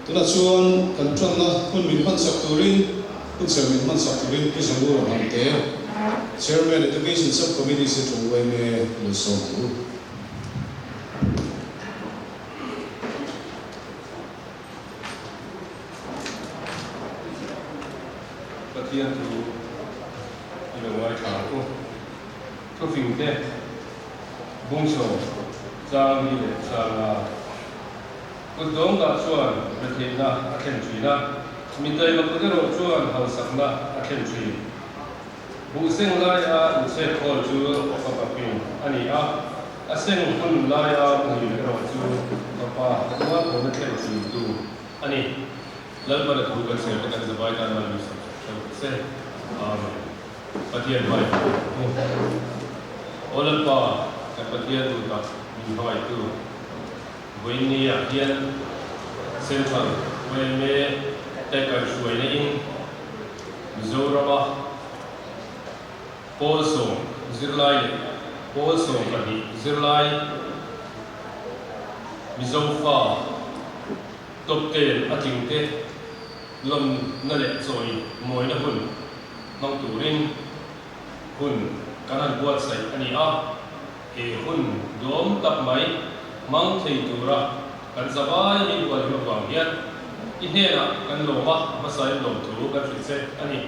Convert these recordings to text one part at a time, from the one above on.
tuna chuan kan tran na hun min man sak turin hun ser min man sak turin ki zangu ram te Chairman Education Subcommittee se chungwai me lo so mu Patian tu ilo ngai thang ko phim te bung so chang ni le changa ko dong ga chuan na the na athen chui na mi tai ma ko ro chuan hal sak na athen chui bu seng la ya u se khol chu pa pa pin ani a seng hun la ya u ni ro chu pa wa ko na athen chui tu ani lal ba ko ga se ta ka vai ta na ni se Patian vai olal pa ka patian tu ka mi vai tu Winnie Hian Central when me take a shoe in Zoraba also Zirlai also Kadi Zirlai Mizofa Top Tail Atingte Lom Nale Zoi Moina Hun Nong Turin Hun Kanan Buat Sai Ania E Hun Dom Tap Mai Mang thei tura kan zawai ni wal lo wang hian I hena kan lo ma masai lo tu kan fitse ani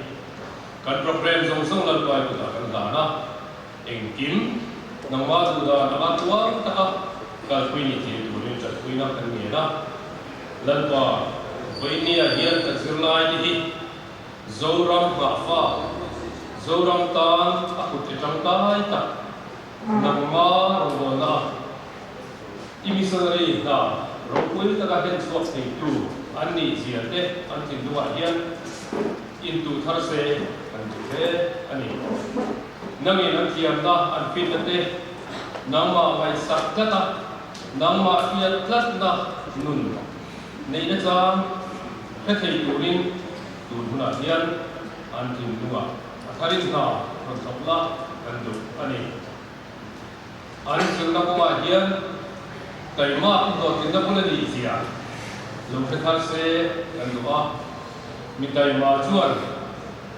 kan program zong song lal pai ku kan dana engkim nangwa du da na tuang ta kal kui ni thi tu ni chat kui na kan ni na lal pa voi ni a hian ka zirlai ni hi zoram ba fa zoram tan a ku te tang tai ta nangma ro na Imisonari na rokul taka hen swap ni tu anni ziate anti dua hian into tharse anti he ani nangi nantiam na anfitate nangma mai sakata nangma fiat klat na nun nei na cham thei turin turuna hian anti dua atharin na rotopla andu ani an sirna ko hian Kay ma ito tinda pula di siya. Lumpetar se kan doa mitay ma chuan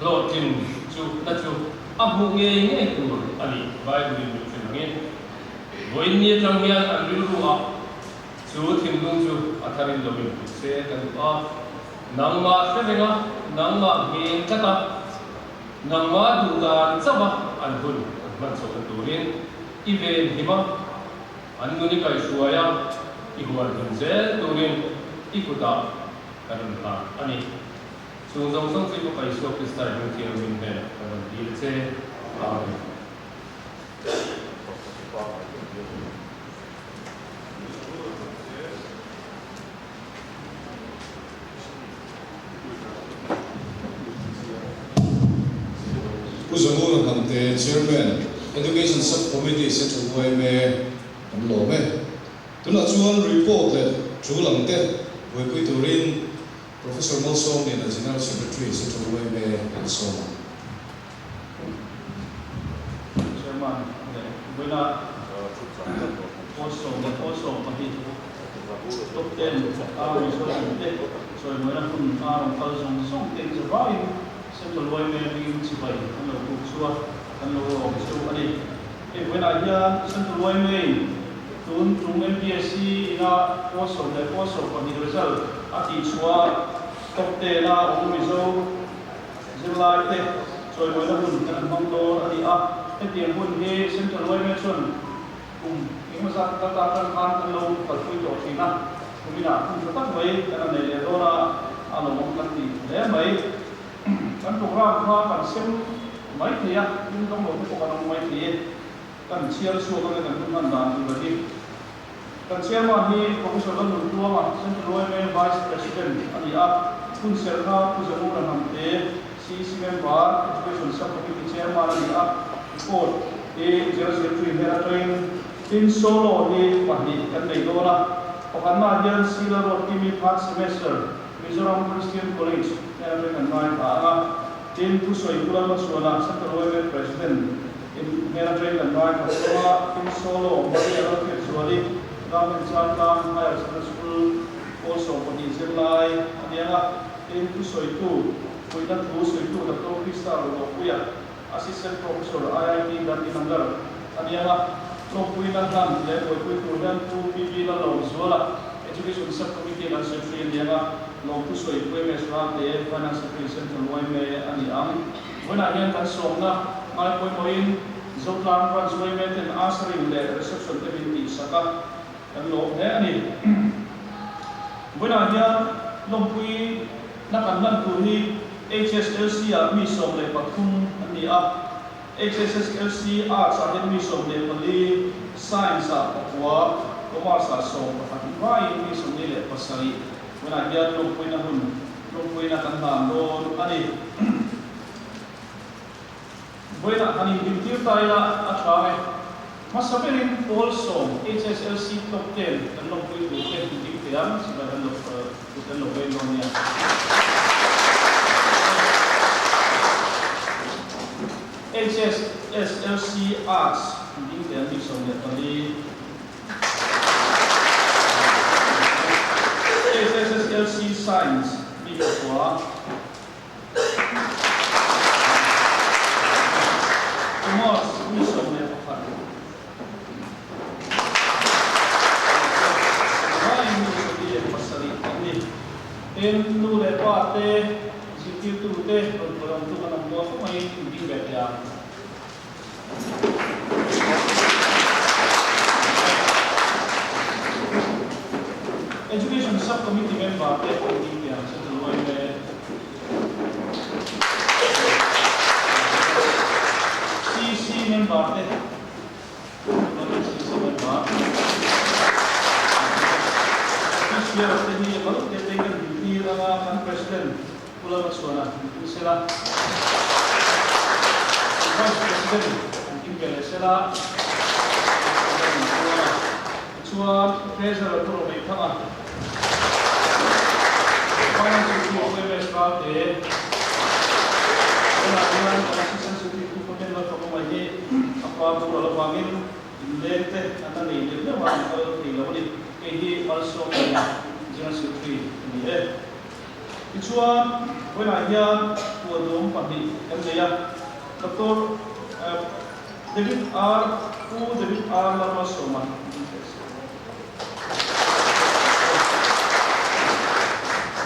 lotin chu na chu amu nge tu ani bai du ni phingin voin ni tang hian an ri ru a chu thim lung chu atharin lomin se kan doa nangma sevenga nangma nge kata nangma du dan chaba an hun man so kan turin iben hima Anduni kai suaya ihuan hunzel turin ikuta karun ha ani sungzong song sipo kai suwa kristai ng tiang min ben karun dilse Uzangu Kamte Chairman Education Subcommittee se chungwai me an lo me tuna chuan report le chulang te voi pui turin Professor Mosong ni General Secretary se chungwai me an so Chairman buena also pati top 10 ari so te so buena kun arong kalsong song te survive central way me bi sipai ano ku suwa ano so ani buena ya central way me tun MPSC ina also pati result ati suwa top 10 na umizo zilai te so buena kun kan mangdo ani tiang pun he central way me chun ingmasa kata kan lo patui to sina kumina tak mai kana ne dora ano mong kan ti le mai kan program ha kan sem mai thia in dong lo ko kan mai thie kan chiar su kan kan dan tu bagi kan chairman ni professor kan lu ma central way me vice president ani kun serna ku jamu ran hamte CC member education subcommittee chairman ani report General Secretary Hera Train in Solo ni pahdi kan nei dona okanma hian sila road kimi first semester Mizoram Christian College Hera Train kan nai ta tin tu soi kula ma suana central way president in Hera Train kan nai ta in Solo bari alo ke suari Government Higher Secondary School also for the Zimlai, and the other into Soitu, with that who Soitu, the Pro Crystal of Kuya, Assistant Professor IIT Datinangar, and the other from Kuinahan, then we put them to be Zola, Education Subcommittee and Secretary, and the other long to Soitu, the Finance Secretary Central Wayme, and the Army. When I get that song, my point Zotlan runs Waymet and answering the reception activity Saka and Lord Danny. When I hear Lompui Nakan Puri, HSLC Miso de Patum and the up HSLC Arts are Miso de Pali, Science of War, Commerce song, but why Miso de Pasari. When I hear Lompui Nakan Lord Annie. Buena hanin bintir tayo at kami masabihin also HSLC top 10 ang long point 10 hindi kaya sa bahan ng tutan ng bayan niya HSLC Arts hindi kaya hindi sa niya tali HSLC Science hindi ko Commerce, Miso de Patum. Why Miso de Pasari? In no le parte, si tu te, por un tubo ng buwan ko may hindi betya. Education Subcommittee member, hindi yan sa tuloy CC member, CC member. This year, they have taken the president, Pula Maswana, Sela, Vice President, Kimbele Sela, Chua, Treasurer Puro Mekama, Finance Secretary of West Assistant Secretary of apa pura pangin lente anda ni dia wan kalau tiga boleh ini also General Secretary ini Ichua when aja wadom pagi MDya Dr. David R. Lama Soma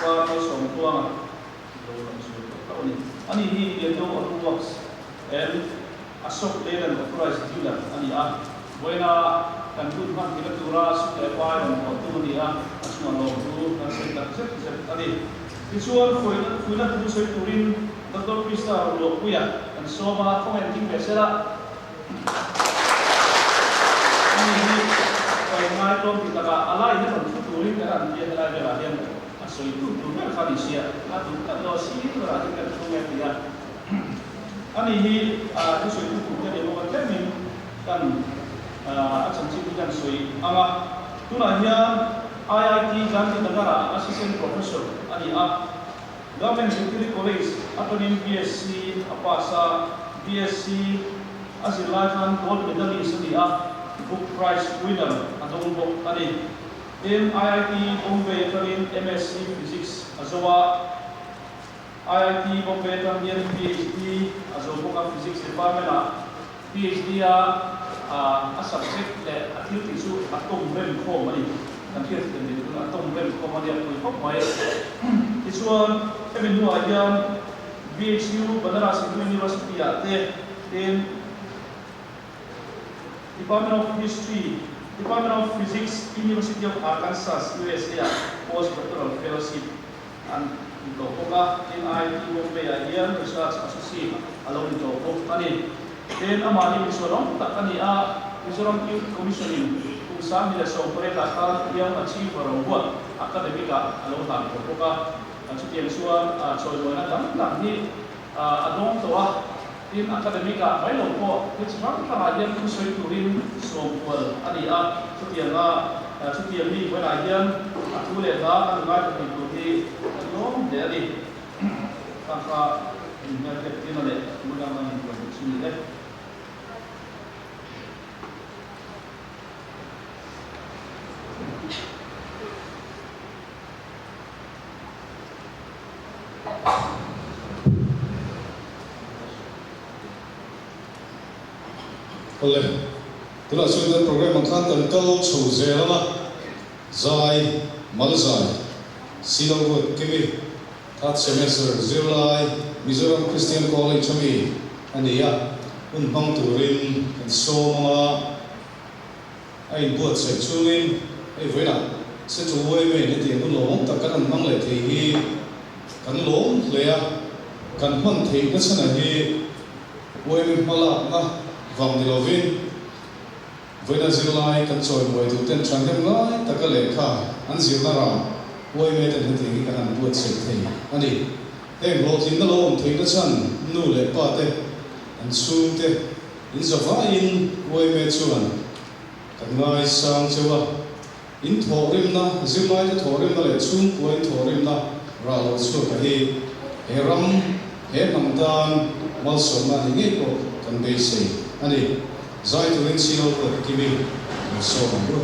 Lama Soma tuang ani ini dia tu orang works and Asok Leland authorized dealer ani buena kan tu kan kita turas supply on tu dia asma lo tu kan set ani visual fuina tu soi turin Dr. Krista lo kuya and so ba commenting besera ani kai mai tom kita ka alai ni kan tu turin kan dia ala dia dia asoi tu tu kan khalisia atu kan lo si tu ra kan tu dia ani hi tu soi tu tu dia mo kan min kan asan si kan soi ama tu na hiya IIT Janti Nagara Assistant Professor ani Government Security College atonin BSc apasa BSc as a lifetime gold medalist ani book prize winner atong book ani IIT Bombay atonin MSc Physics azawa IIT Bombay atonin PhD azawa Physics Department PhD a subject le activity su atom rem ko mani kan tiet den ni atom rem ko mani ko mai isuan even nu ayam BHU Banaras University ate in Department of History Department of Physics University of Arkansas USA postdoctoral fellowship and ito ko in IIT Bombay ayam research associate along ito ko ani then amani misorong takani misorong commissioning kung saan nila sa operate ka yang achieve barang buat akademika along tan ko ka ang sutiang suan so na lang ni adong tawa in akademika may lo po which man ka yan kung soy turin so wal ani sutiang ni wala yan atule da ang nga ni tuti along deri kaka ingat tinale mudaman ni ko sumile ole tuna chuan kan program ang khan kan kal chho zelama zai malzai sino gut kimi third semester July Mizoram Christian College chami ania un bang turin kan so mga ai buat se chuin ai voina se chu we me ni ti kun lo tak kan mang le thei hi kan lo le ya kan man thei na chana hi we me mala na vang di lovin voina July kan choi moi tu ten chan hem ngai tak le kha an zir na ra we me ten thei kan an buat se thei ani em lo tin na lo thei na chan nu le pa te an sum te in zawa in we me chuan kan ngai sang chewa in thorim na zimai te thorim na le chung point thorim na ra lo chu ka hi heram he namdan mal so na ni ko kan be se ani zai tu in sino ko kimi so ma ro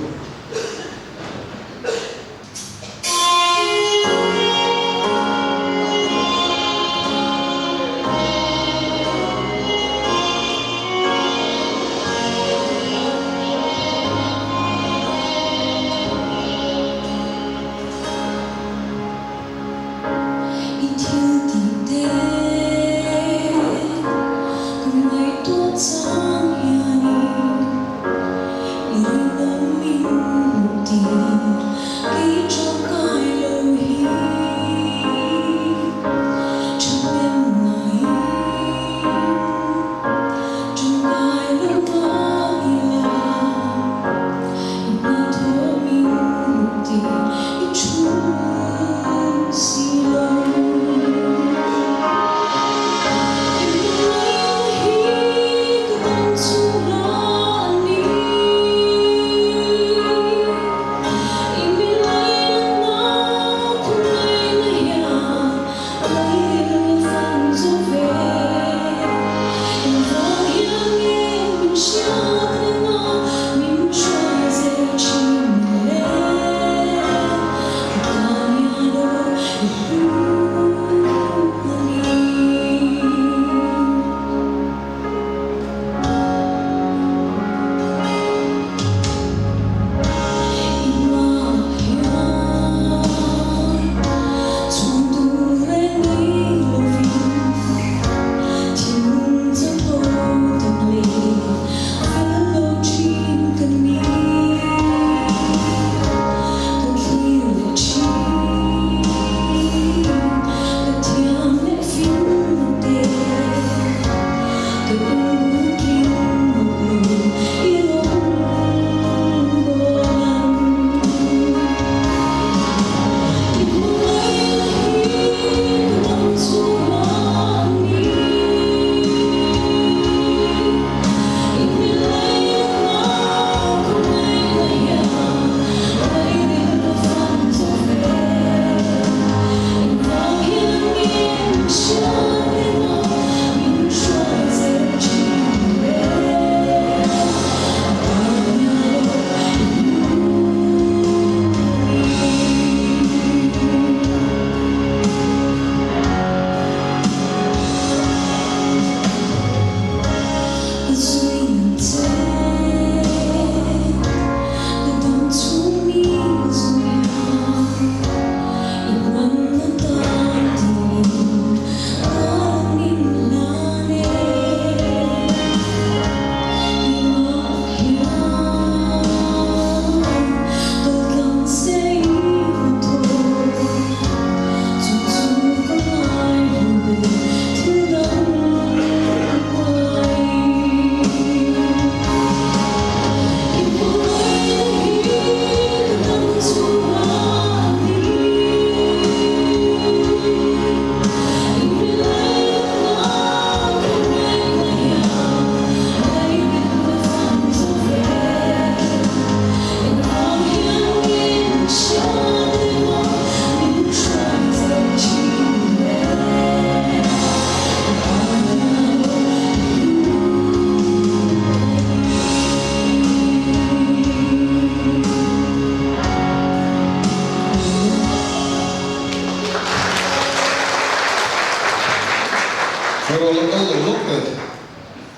Pero lo look at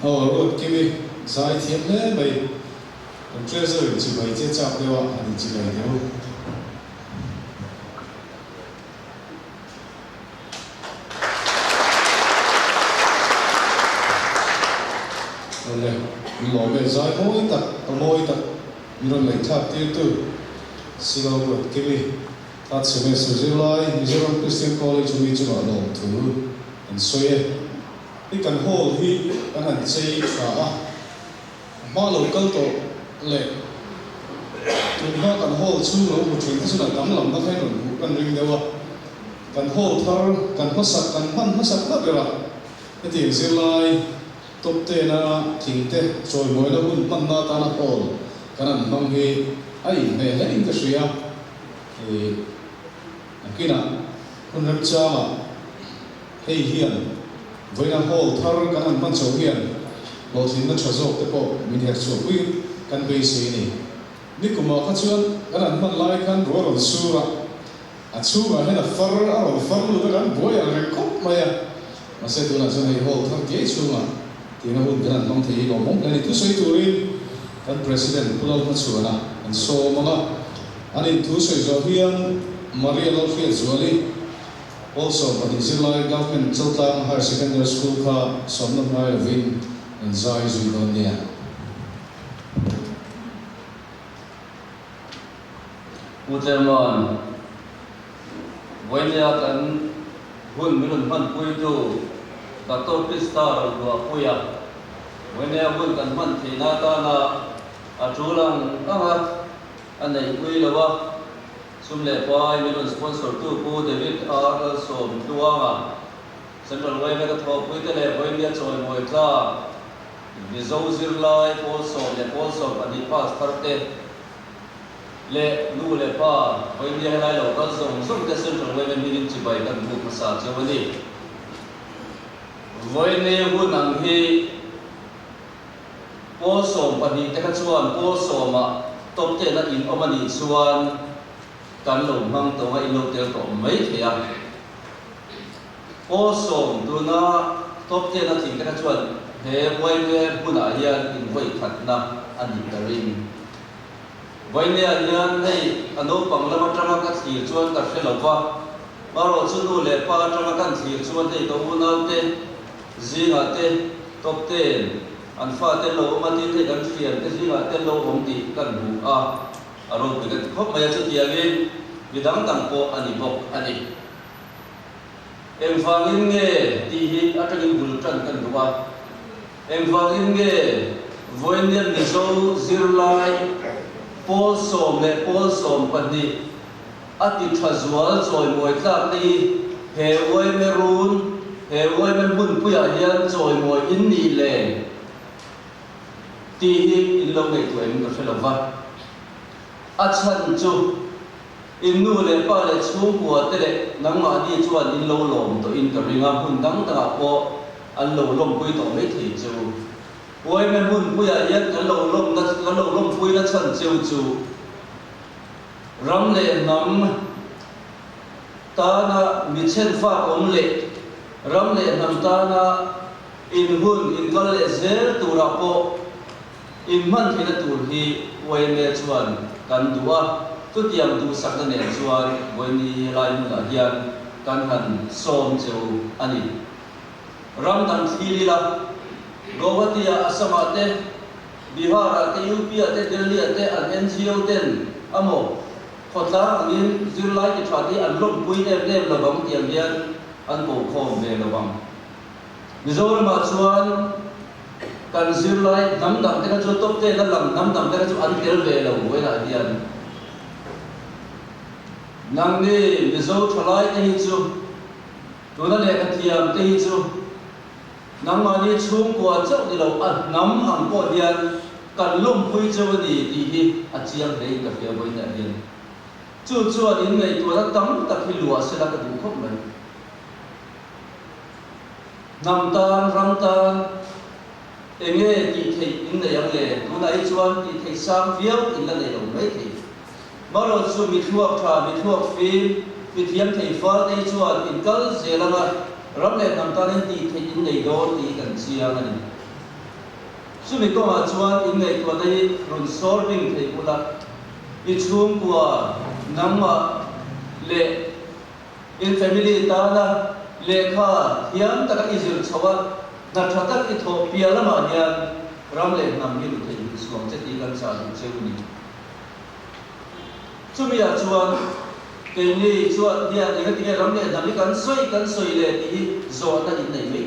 our Lord kimi sai thiệp nè mày còn treasure chỉ mày chết chạp đâu à anh chỉ mày đâu lò về giải môi tập mình lấy tháp tiêu tu siêu vượt cái gì tháp semester July Mizoram Christian College mình chụp ở lòng thứ anh xoay cái căn hall hi anh hẳn chơi phá mà local tổ lệ tụi nó căn hall chú nó một chuyện thứ là tấm lòng nó thấy nó căn ring đâu à căn hall thar căn hot sat căn hot sat đó rồi cái tiền July top ten na thing te choi moi la hun man na ta na pol kanan nong hi ai me la in ka suya e akina hun ram cha ma hei hian voina hol thar kanan man chaw hian lo thin na thazok te po min her chu pui kan be se ni kuma kha chuan kanan man lai kan ro ro sura a chuwa hena far a ro far lu da kan boy a re kop maya ma se tu na chuan hei hol thar ke chuwa tiếng Anh hôn cái này không thấy có mong cái này thứ xây tụ lên các president pulau mất sửa na anh so mà anh in thứ xây cho hiền Maria Lofia Zuali also but in July government Sultan Higher Secondary School ka somnam hai vin and zai zuidonia Uterman Voinia kan hun milun man puidu Dato Pistar dua puya, wena pun kan man tina na aculang angat, anai pui lawa, sumle pai milun sponsor tu pu David R. Som tuanga, Central Way mega thop pui tele wena choi moi kla, Mizo zirlai also le also ani pas tharte, le lu le pa wena lai lo kan som ke Central Way milin cibai kan bu masa jawani. Với nêu hun ang hi po som pani te ka chuan po som ma top te na in omani chuan kan lo mang to ma in lo tel to mai thea po som tu na top te na thing te ka chuan he voi me hun a hian in voi khat na ani tarin voi ne hian nei ano pang lama tanga ka thir chuan ka hrelowa maro chu nu le pa tanga kan thir chuan nei to unau te zinga te top ten an fa te lo ma ti te kan fian te zinga te lo om ti kan bu a aro pe kan khop mai chu ti age bidang tang po ani bok ani em fangin nge ti hi atangin bul tan kan ruwa em fangin nge voinian ni zo zirlai pol som pani ati thazwal choi moi tla ni he voi merun he voi men bun puya hian choi moi in ni le ti hi in lo nei tu em ka felova a chan chu in nu le pa le chung bua te le nang ma di chuan in lo lom to in ka ringa hun dang ta po an lo lom pui to mai thei chu voi men bun puya hian kan lo lom pui na chan chu chu ram le nam ta na mi chen fa om le ram le nam ta na in hun in kal le zel tu ra po in man thina tur hi voi me chuan kan duwa tu tiam du sak na ne chuan voi ni lai mu la hian kan han som chu ani ram dan thili la Gowatia asama te Bihar te UP te Delhi te an NGO ten amo khotla angin zirlai ki thati an lom pui em la bang tiam hian an ko khom ve la bang Mizoram ma chuan kan zirlai nam dam te ka chu top te la lam nam dam te ka chu an tel ve lo we la hian nang ni Mizo thalai te hi chu tuna le ka thiam te hi chu nang ma ni chung ko chau ni lo an nam ang ko hian kan lom pui chu ni ti hi a chiang dei ka fe boi na hian chu chuan in nei tu na tam tak hi lua se la ka du khop mai nam tan ram tan enge ti thei in nei ang le tu na i chuan ti thei sam viau in la nei lo mai thei maro chu mi thuak fi mi thiam thei fal nei chuan in kal zelanga ram le nam tan in ti thei in nei do ti kan chiang ani sumi ko ma chuan in nei ko dei run solving thei kula I chum kwa nangma le in family ta na le kha hiam taka izil chawa na thata ki tho piala ma hian ram le nam hi thei suam che ti kan sa du che ni chumi ya chuan ke ni chuan dia ni ti ram le nam kan soi le ti zo na in nei me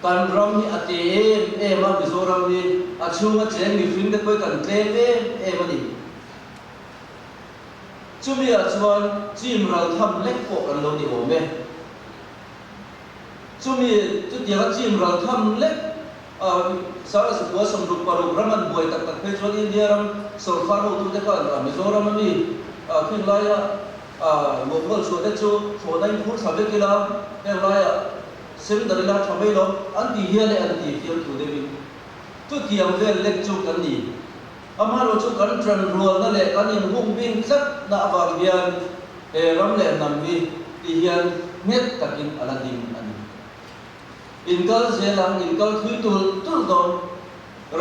kan ram ni ate ma bi zo ram ni a chunga cheng ni fin de koi kan tle ma ni chumi a chuan chim ral tham lek po kan lo ni o me chumi tu dia chim ral tham lek sara su ko som ru paru raman boy tak tak pe chuan india ram so far ho tu de ka mizoram ni khin lai mo mo chu de chu tho dai phur sabe kila he lai sim dar la thamai lo an ti hiale an ti fiel tu de bi tu tiang vel lek chu kan ni amaro chu kan tran rual na le kan in hung bing zat na awang hian ram le nam bi ti hian met takin aladim ani inkal zelang inkal thui tul don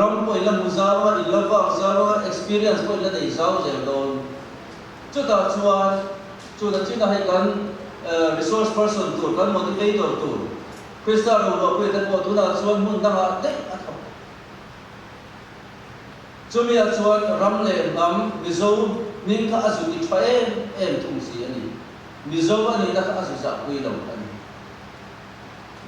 ram poi la muzawa ilava zawa experience poi la dei zaw zel don chu ta chuan chu da chin hai kan resource person tu kan motivator tu krista ro lo poi ta ko tu na chuan mun na de chumi a chuan ram le nam mizo ning kha azu ti thwa em thung si ani mizo ani da kha azu za pui lo ani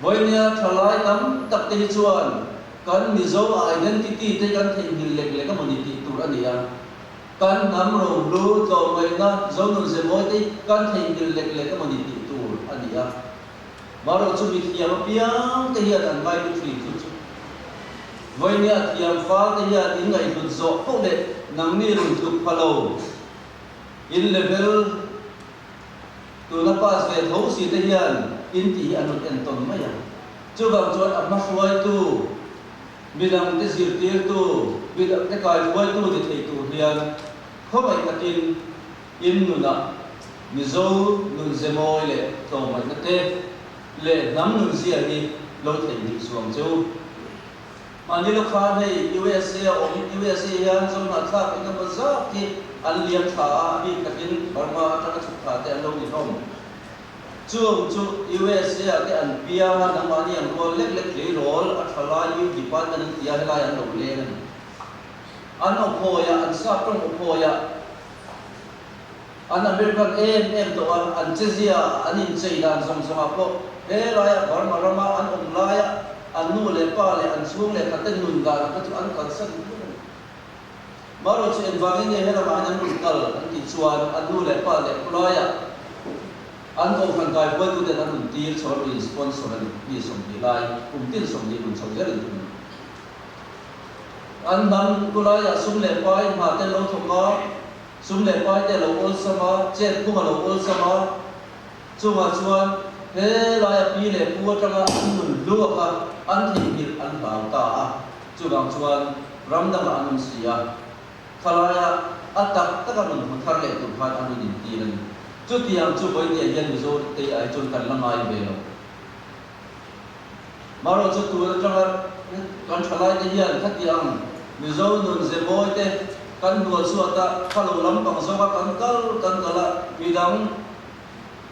boinia thalai nam tak te chuan kan mizo identity te kan thei hil lek lek community tur ani a kan nam ro lu to mai na zo nu ze moi te kan thei hil lek lek community tur ani a maro chumi hiam piang te hian an mai tu thri tu với nia tiêm phá cái nia in ngày tuần rõ không để nắng ni rừng thuộc phalo in level tu na pas về thấu si thế hiền in thì anh được an toàn mấy à chưa vào cho anh mắc quay tu vì làm cái gì tiền tu vì làm cái cài quay tu thì thầy tu hiền không phải cái tin in nữa nè mình dâu mình dễ môi lệ thầu mấy cái tê lệ nắm mình gì đi lâu thầy đi xuống châu mà như lúc khác thì USA hiền trong mặt khác cái cái gì thì anh liêm thả đi cái Burma cho nó chụp thả thì anh lâu đi không chung USA cái anh bia nằm mà đi anh có lek lấy rồi anh phải lại yêu department thì anh lại anh lâu lên anh ông phơi anh sắp trong ông phơi anh American em đó anh Chezia anh in chơi đàn xong à po thế lại Burma anh ông lại anh nu le pa le anh xuống le cái tên nun gà cái chỗ anh cần sẵn mà rồi chuyện vang như thế là mà anh nun cờ anh đi chuan anh nu le pa le ploi anh không cần cái quay tu để anh nun tiền cho rồi sponsor anh đi xong đi lại tiền xong đi mình xong rất là anh nằm ploi xuống le pa mà tên lâu thong có xuống le pa tên lâu ôn sama chết cũng là lâu ôn sama chuan thế lại pi le pu trong anh nun luộc anh thì biết anh bảo ta chú bằng chuan ram đam anh xì khalaya atak tất cả mình không thar lệ tụi phan anh đi đi lên chú tiang chú với tiền nhân rồi thì ai chôn cần lăng ai về rồi mà rồi chú tụi trong con khalaya thì hiện thắt tiang rồi nun ze boy te kan đuổi suốt ta kalau lắm bằng số các kan kala bidang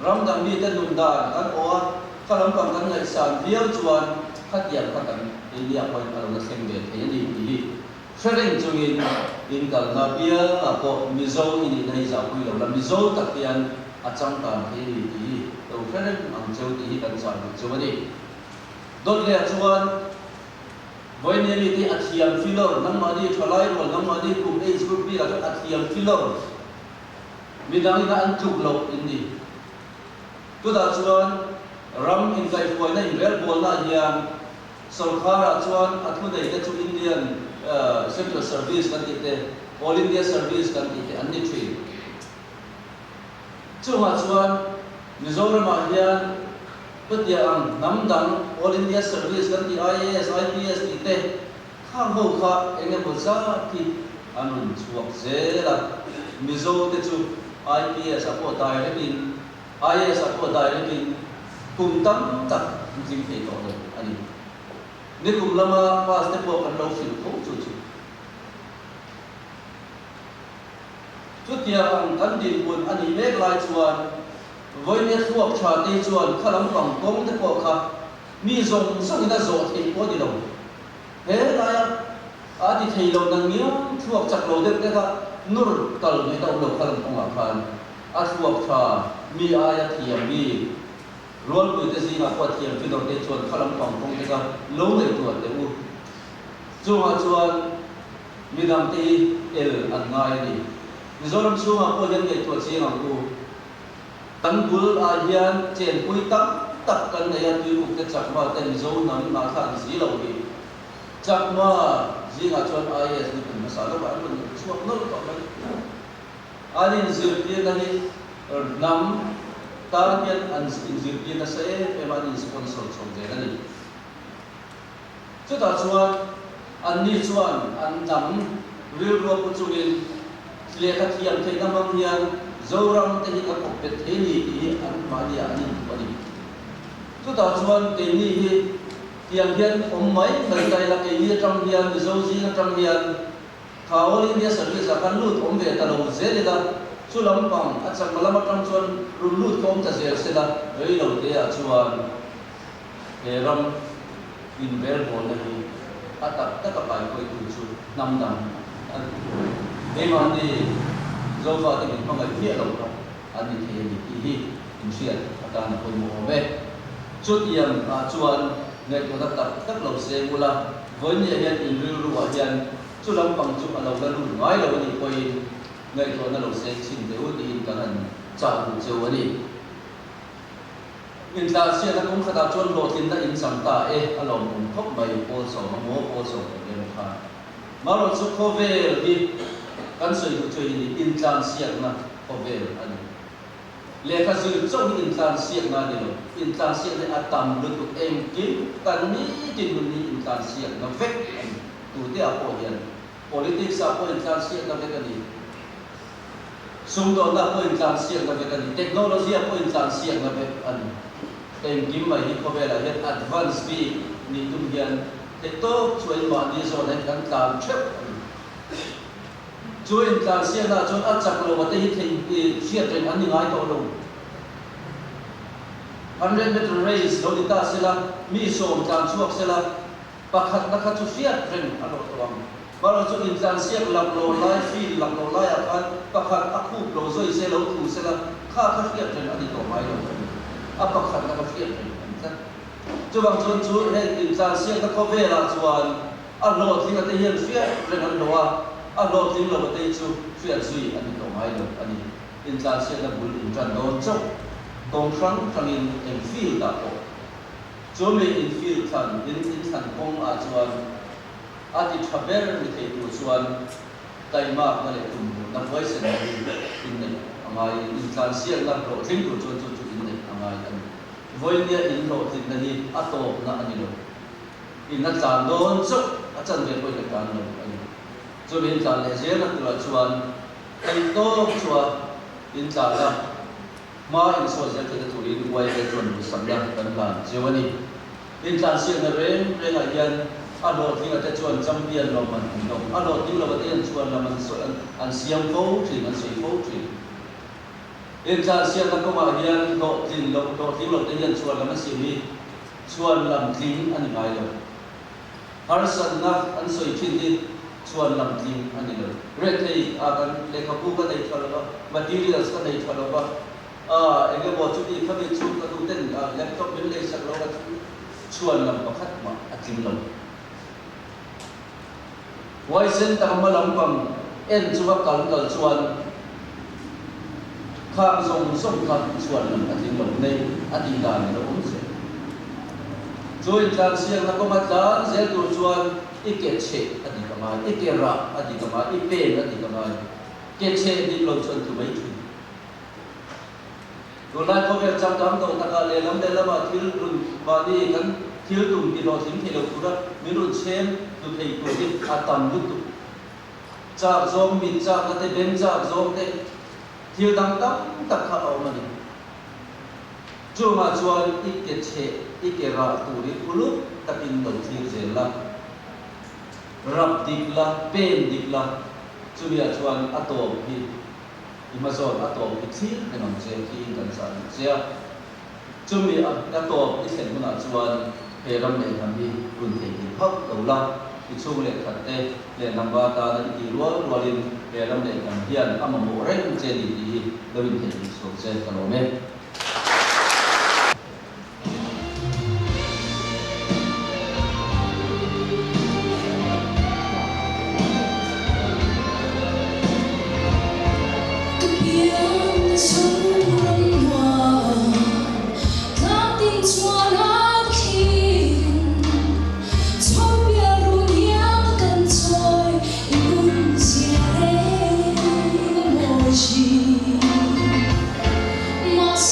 ram đam đi tên nun đàn kan oa kalau bằng kan ngày sản viết chuan khát giặc khát cảnh India point kalau nak sembel thế này thì sering chungin in kal na bia na ko mizo ini nai za pui lo la mizo tak tian achang tan thế này thì đầu sering ang châu thì kan sa châu ni dot le chuan voi ne mi ti athiam filor nang ma di thalai ro nang ma di kum age group bi la athiam filor midang na an tuk lo in ni tu da chuan ram in kai foi na in rel bol na hian Sarkara chuan athu dei te chu Indian Central Service kan ti te All India Service kan ti te an ni thui chu ma chuan Mizoram ma hian putia ang nam dang All India Service kan ti IAS IPS ti te khang ho kha enge bo za ti anun chuak zela Mizo te chu IPS apo direct in IAS apo direct in kum tam tak jing thei to ani ni kum lama pas te po kan lo fil ko chu tia ang kan din bun ani mek lai chuan voi ne thuak tha te chuan khalam pang kong te po kha mi zong sang ina zo thei po di lo he lai a di thei lo nang nia thuak chak lo de ka nur kal ne ta lo khalam pang a khan a thuak tha mi aya thiam mi rol pu te singa ko thiam fi do te chuan khalam pang kong te ka lo le tu te u chuan chuan mi dam te el an ngai ni Mizoram sunga po yan kay tuwa siya ng po. Tanggul ayan, chen puy tak kan na yan tuyo kukit chakma ten zone na makhan silaw ni. Chakma, siya nga chuan ayas ni kung masala ba ano, suwak nol pa ba? Alin zirtiya na ni nam, taryan ang zirtiya na sa manin sponsor chong dyan na ni. So ta chuan, an ni chuan, an nam, real rock po chungin, Leka tiang kay namang yan, zorang tahi ka kopet hini i ang malia ani pali. So ta chuan kay ni tiang yan umay nagkay la kay ni tang yan zozi na tang yan. Kaolin niya sa bisa kan lut umbe talo zelida sulam pang at sa malamat tang chuan rulut kom ta zel sila ei lo te a chuan ram inver bon na hi atak takapay ko itu chu namdam. Memang di Zofa ini mengenai dia loh, ani ini insiat akan pun mobe. Chút yang cuan ngày của các lầu xe mula với nhà nhân in lưu lưu hiện chút lắm bằng chút lầu là lưu nói lầu này quay ngày của lầu xe xin đều đi cả lần chào buổi chiều này. In ta xe nó cũng khá là chuan lộ tin đã in sắm ta lầu cũng khóc mày cô sầu nó cô sầu để nó khai. Mà lầu chút khó về đi kan soi du chui ni intlan siak na over ani le kha zil chong intlan siak na ni intlan siak ni atam lu tu em kim kan ni tin ni intlan siak na vek tu te apo hian politics apo intlan siak na vek ani sum do na apo intlan siak na vek ani technology apo intlan siak na vek ani em kim mai hi over la hian advance bi ni tu hian te to chui ma ni zo na kan tan chep Chuan kan siya na chuan at sak lo mate hit siya train ani ngai to lo 100 meter race lo dita sila mi som kan chuak sila pakhat nakha chu siya train ano to lang baro chu kan siya lam lo lai fi lam lo lai akan pakhat aku lo zoi se lo tu sila kha siya train ani to mai lo pakhat nakha siya train chu bang chu he kan siya na ko vela chuan lo thing ate hian siya train an lo lo ting lo te chu fiat sui ani to mai lo ani in tlan sia na bul in tran do chok tong khang in feel da ko chu me in feel than in than kong a chuan ati thaber ni te tu chuan tai ma na le tum na voice na in nei amai in tlan sia na ro ting tu chu in nei amai ani voi nia in ro tin na hi ato na ani lo in na tlan do chok a chan ve ko ka kan lo ani cho nên là lẽ dễ là chuan anh to chua in là mà in so dễ thì tụi in quay cái chuẩn bị sắm ra cần làm chiều anh in xuyên là rèn là yên alo thì là chuan trăm biên là mình không alo thì là cái chuan là mình so anh xiêm phố thì anh xì phố thì in xuyên là có mà yên độ thì là cái yên chuan là mình xì đi chuan làm kín anh ngay rồi Harrison nắp anh soi chín đi chuan lam ting ani lo red thei kan lekha pu ka dei thalo materials ka dei thalo ba enge bo chu di khabi chu ka du ten laptop bin le sak lo ka chuan lam pakhat ma atim lo wai sen ta ma lam pam en chu ka kal chuan khang song ka chuan lam atim lo nei atim da ni lo se join tlan siang na ko ma tlan zel tu chuan iket che adi kama ikera adi kama ipen adi kama ke che di lo chon tu mai thu ro lai ko ver cham dam do taka le lam de lama thil run ba ni kan thil tum ti lo thim thelo pura mi run chen tu thei ko di atam lu tu cha zom min cha ka te ben cha zom te thil dang tak kha au ma ni chu ma chuan ikera turi ulu takin lo thir zela rap dikla pen dikla chumia chuan atom hi Amazon atom hi thil enam che ki kan sa sia chumi atom isen muna chuan heram nei ham hi run thei ki hak lo la ki chung le khatte le namba ta na ki rualin heram nei kan hian amamu ren che ni hi lovin thei ki so che kalome Mas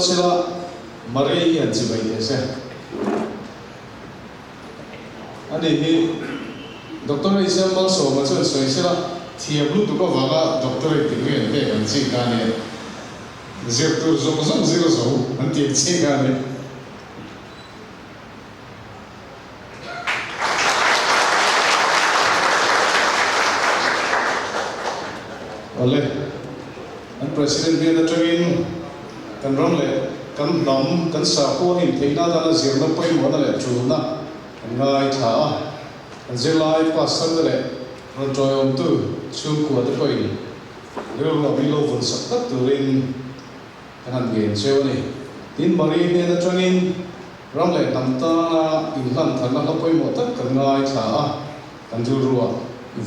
sila Maria hian chi bai te se ani hi doctor Isam mal so ma chu soi sila thiam lu tu ko wanga doctor ti nge te kan chi ka ne zir tu zo zo zero zo an ti chi ka ne ole an president bi na tawin kan rom le kan dam kan sa ko hin theina da la zir na pai mo da le chu na kan ngai tha a kan zilai pastor da le ro joyom tu chum ko da koi ni lo lo bi lo von sak tak tu rin kan han gen cheu ni tin mari ne na tawin rom le tam ta na in han than na pai mo tak kan ngai tha a kan ju ruwa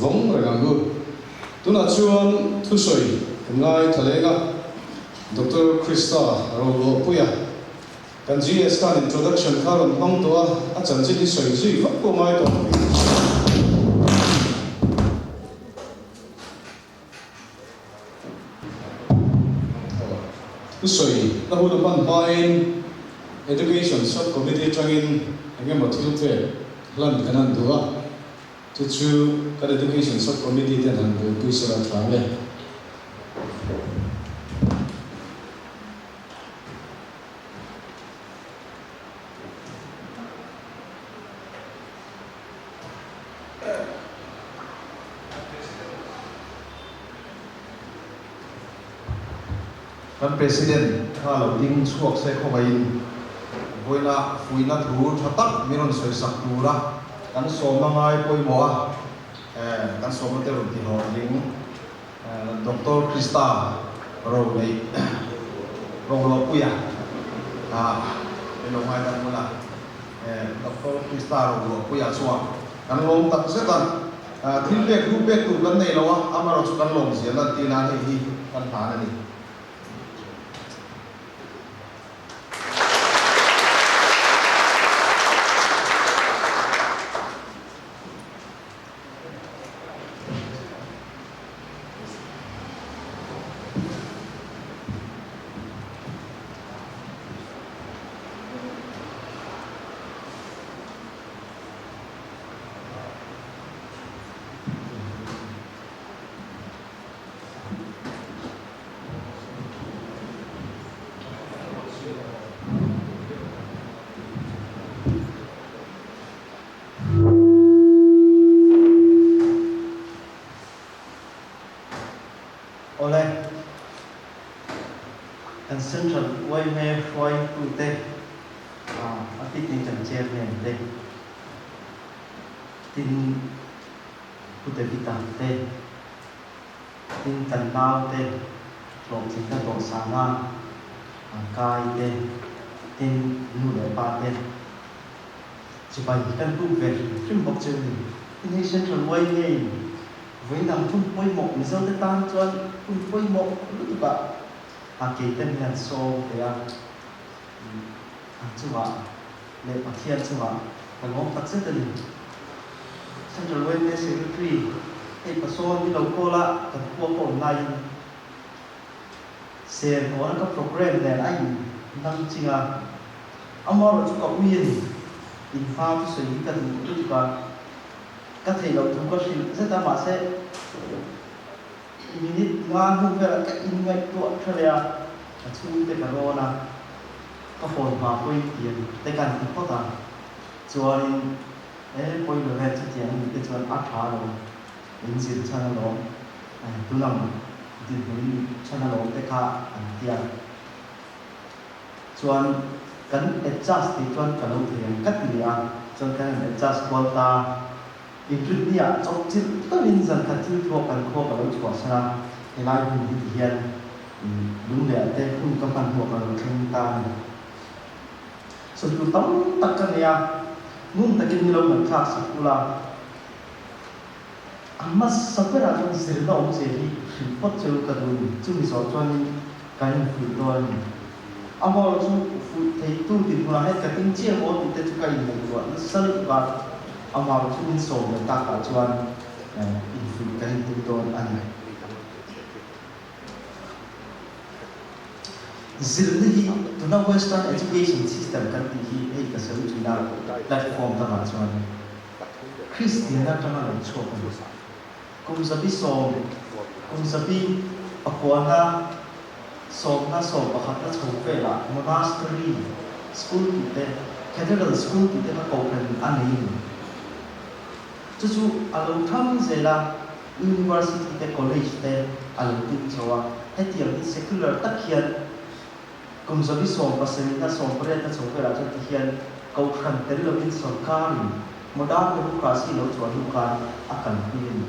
vong ra gang gu tuna chuan thu soi ngai thalenga Dr. Krista Rolo Puya kan GS kan introduction karon hong to a chan chi soi ji vak ko mai to thu soi na hu lo ban main education subcommittee changin angem thil te lan kanan duwa chu kan education subcommittee ten han bu puisara thale kan president kalau ding suak sai ko bai boina fuina thu thatak miron soi sak tura kan so mangai poi mo kan so ma te ro ti ho ding Dr. Krista ro nei ro lo puya lo mai dan mula Dr. Krista ro lo puya suak kan lom tak se tan thil bek ru bek tu kan nei lawa amaro chu kan lom sia la ti na hi kan tha na ni and central way me way to te a ti tin chan che ne te tin ku te vita te tin chan tao te lom sin ta to sa na kai te tin nu le pa te chỉ bài căn tu về phim bọc chơi ni central way ne với nằm chung quay một người dân ta cho chung quay một lúc bạn kỳ tên là so để chú bạn để bác thiên chú bạn và ngón bác rất là Central Wellness Secretary thì bác so đi đầu cô là cần qua cổ này sẽ có các program để anh năng chính là ông nói là chúng có quyền in pha với sự cần của chúng ta các thầy đầu chúng có sự rất là mà sẽ minit ngan hu vera ka in ngai to threa chu te corona ka phone ma poi tiền te kan ti ko ta chuan poi lo he chi tiang ni te chuan a tha lo in sin chan lo tu lam ti ni chan lo te kha an tia chuan kan adjust ti chuan ka lo thiam kat ni a chuan kan adjust quota include nia trong chữ tất nhiên rằng thật chữ thuộc cần khô và lối của sa thì lai mình thì hiện đúng để tên không có phần thuộc vào kinh ta sự tu tống tất cả nia muốn ta kinh lâu mình khác sự tu là amma sampai ra trong sự đó ông sẽ đi phát triển cái đường chung số cho nên cái phụ thôi amma chung phụ thấy tu thì là hết cái tính chia một thì cái cái này của nó sâu và ông vào chung số người ta cả chuan phụ cái hình tượng anh này zil hi tuna western education system kan ti hi ei ka sel chuna platform ta ma chuan Christian na tana lo chho kan kum sabi som kum sabi akwana som na som pakhat na chho pe la monastery school ti te cathedral school ti te ka ko kan ani chu alo tham zela university te college te alo tin chawa hetiam ni secular takhian kum sabi som pasem na som pre ta chho pe la chu ti hian ko khan tel lo in sarkari modern democracy lo chuan lu kan akan pin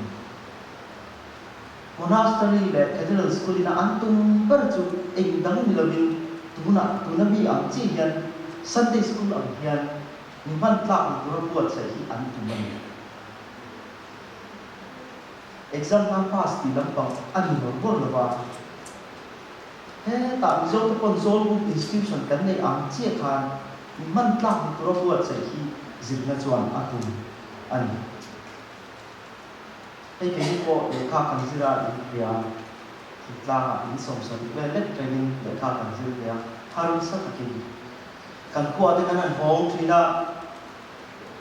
monastery le cathedral school ina antum ber chu engdang ni lovin tuna bi ang chi hian Sunday school ang hian ni man tlak ni ro buat sa hi antum exam na pass ti lampang ani no bor lawa he ta zo kon zol institution kan nei ang chi khan ni man tlak ni ro buat sa hi zilna chuan atum ani ei ke ko le kha kan zira ni ya tla in som som le le training le kha kan zira ya harun sa takin kan ko ade kan hong thina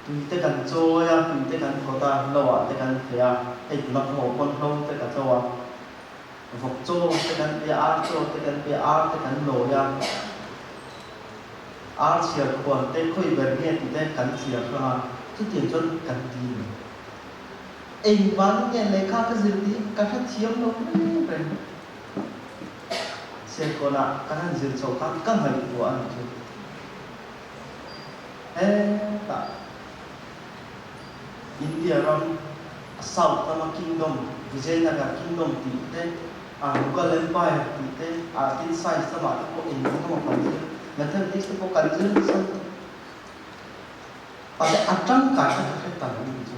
tu te kan cho ya tu te kan khota lo te kan ya ei na ko kon hong te ka cho vok cho te kan pe ar cho te kan pe ar te kan lo ya ar chia ko te khoi ber ne tu te kan chia kha tu ti chon kan ti ei ban ne le kha ka zir ti ka tha thiam lo ren se ko na kan zir cho ka kan hai ko an tu ta India ram South Tama Kingdom Vijayanagara Kingdom ti te Mughal Empire ti te tin size tama ko India ko kan mathematics ko kan zir san pada atang ka ka ta ni chu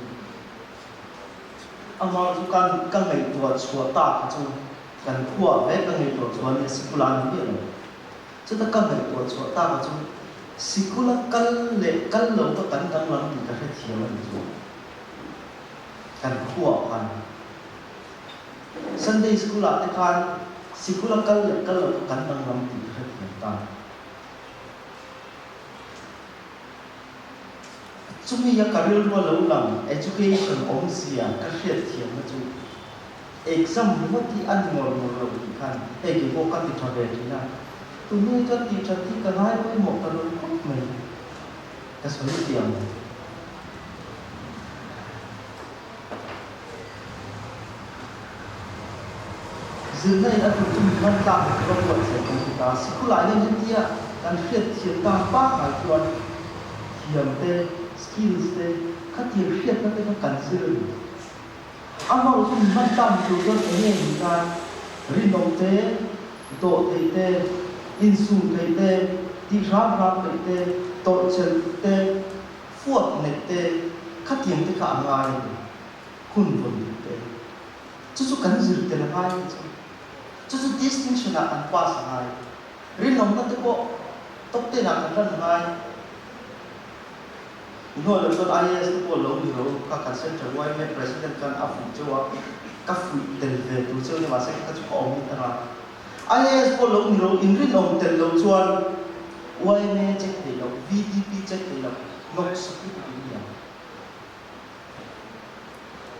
amar tu kan ngai tua chua ta chu kan khua ve kan ngai tua chua ni sikulan ni lo chu ta kan ngai tua chua ta chu sikula kal lo to kan dang lam ni ka he thiam ni chu kan khua kan Sunday school at kan sikula kal lo to kan dang lam ni ka he thiam ta Chumi ya career mo lo lang education om sia ka hriat thiam na chu exam mo ti an mo lo kan e ki ko ka ti thave ti na tu ni ta ti ka nai ko mo ka lo ko mai ka so ni tiam zinai na tu man ta ko ko se ko ta sikula ni dia kan hriat thiam ta pa ka chuan thiam te skills te khati hriat na te ka consider ama u man tam tu do ne ni ka rinom te do te insu te ti ram te to chel te fuat ne te khati te ka ngai kun bun te chu consider te na ngai chu distinction na an pa sa ngai rinom na te ko top te na kan ngai no lo son IAS ko lo ni ro ka kan center wai me president kan afu chawa ka fu tel ve tu chu ni ma se ka chu om ni ta IAS ko lo ni ro in rin om tel lo chuan wai me check de lo VDP check de lo nok su ki ni ya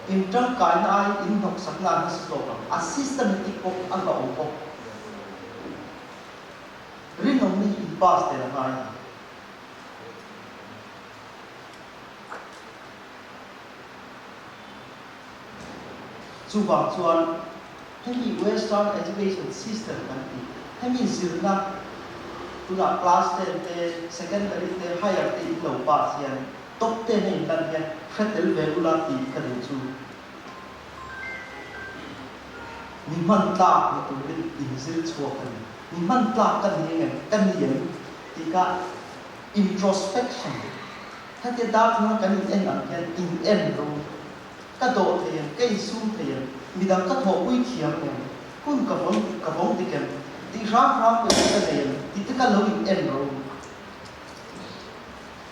in trang kai na ai in nok sak na na so a systematic ko ang ba ko rin om ni in pass de na ai chu ba chuan hemi western education system kan ti hemi zirna tuna class 10 te secondary te higher te lo pa sian top 10 nei kan ya khatel ve ula ti kan chu ni man ta ni tu rin in zir chua kan ni man ta kan ni ngen kan ni yen ti ka introspection ta te da na kan en an in en ro ka do thiam kai sum thiam midang ka tho ui thiam ne kun ka bong ti ken ti ram pe ka ne ti ka lo in en ro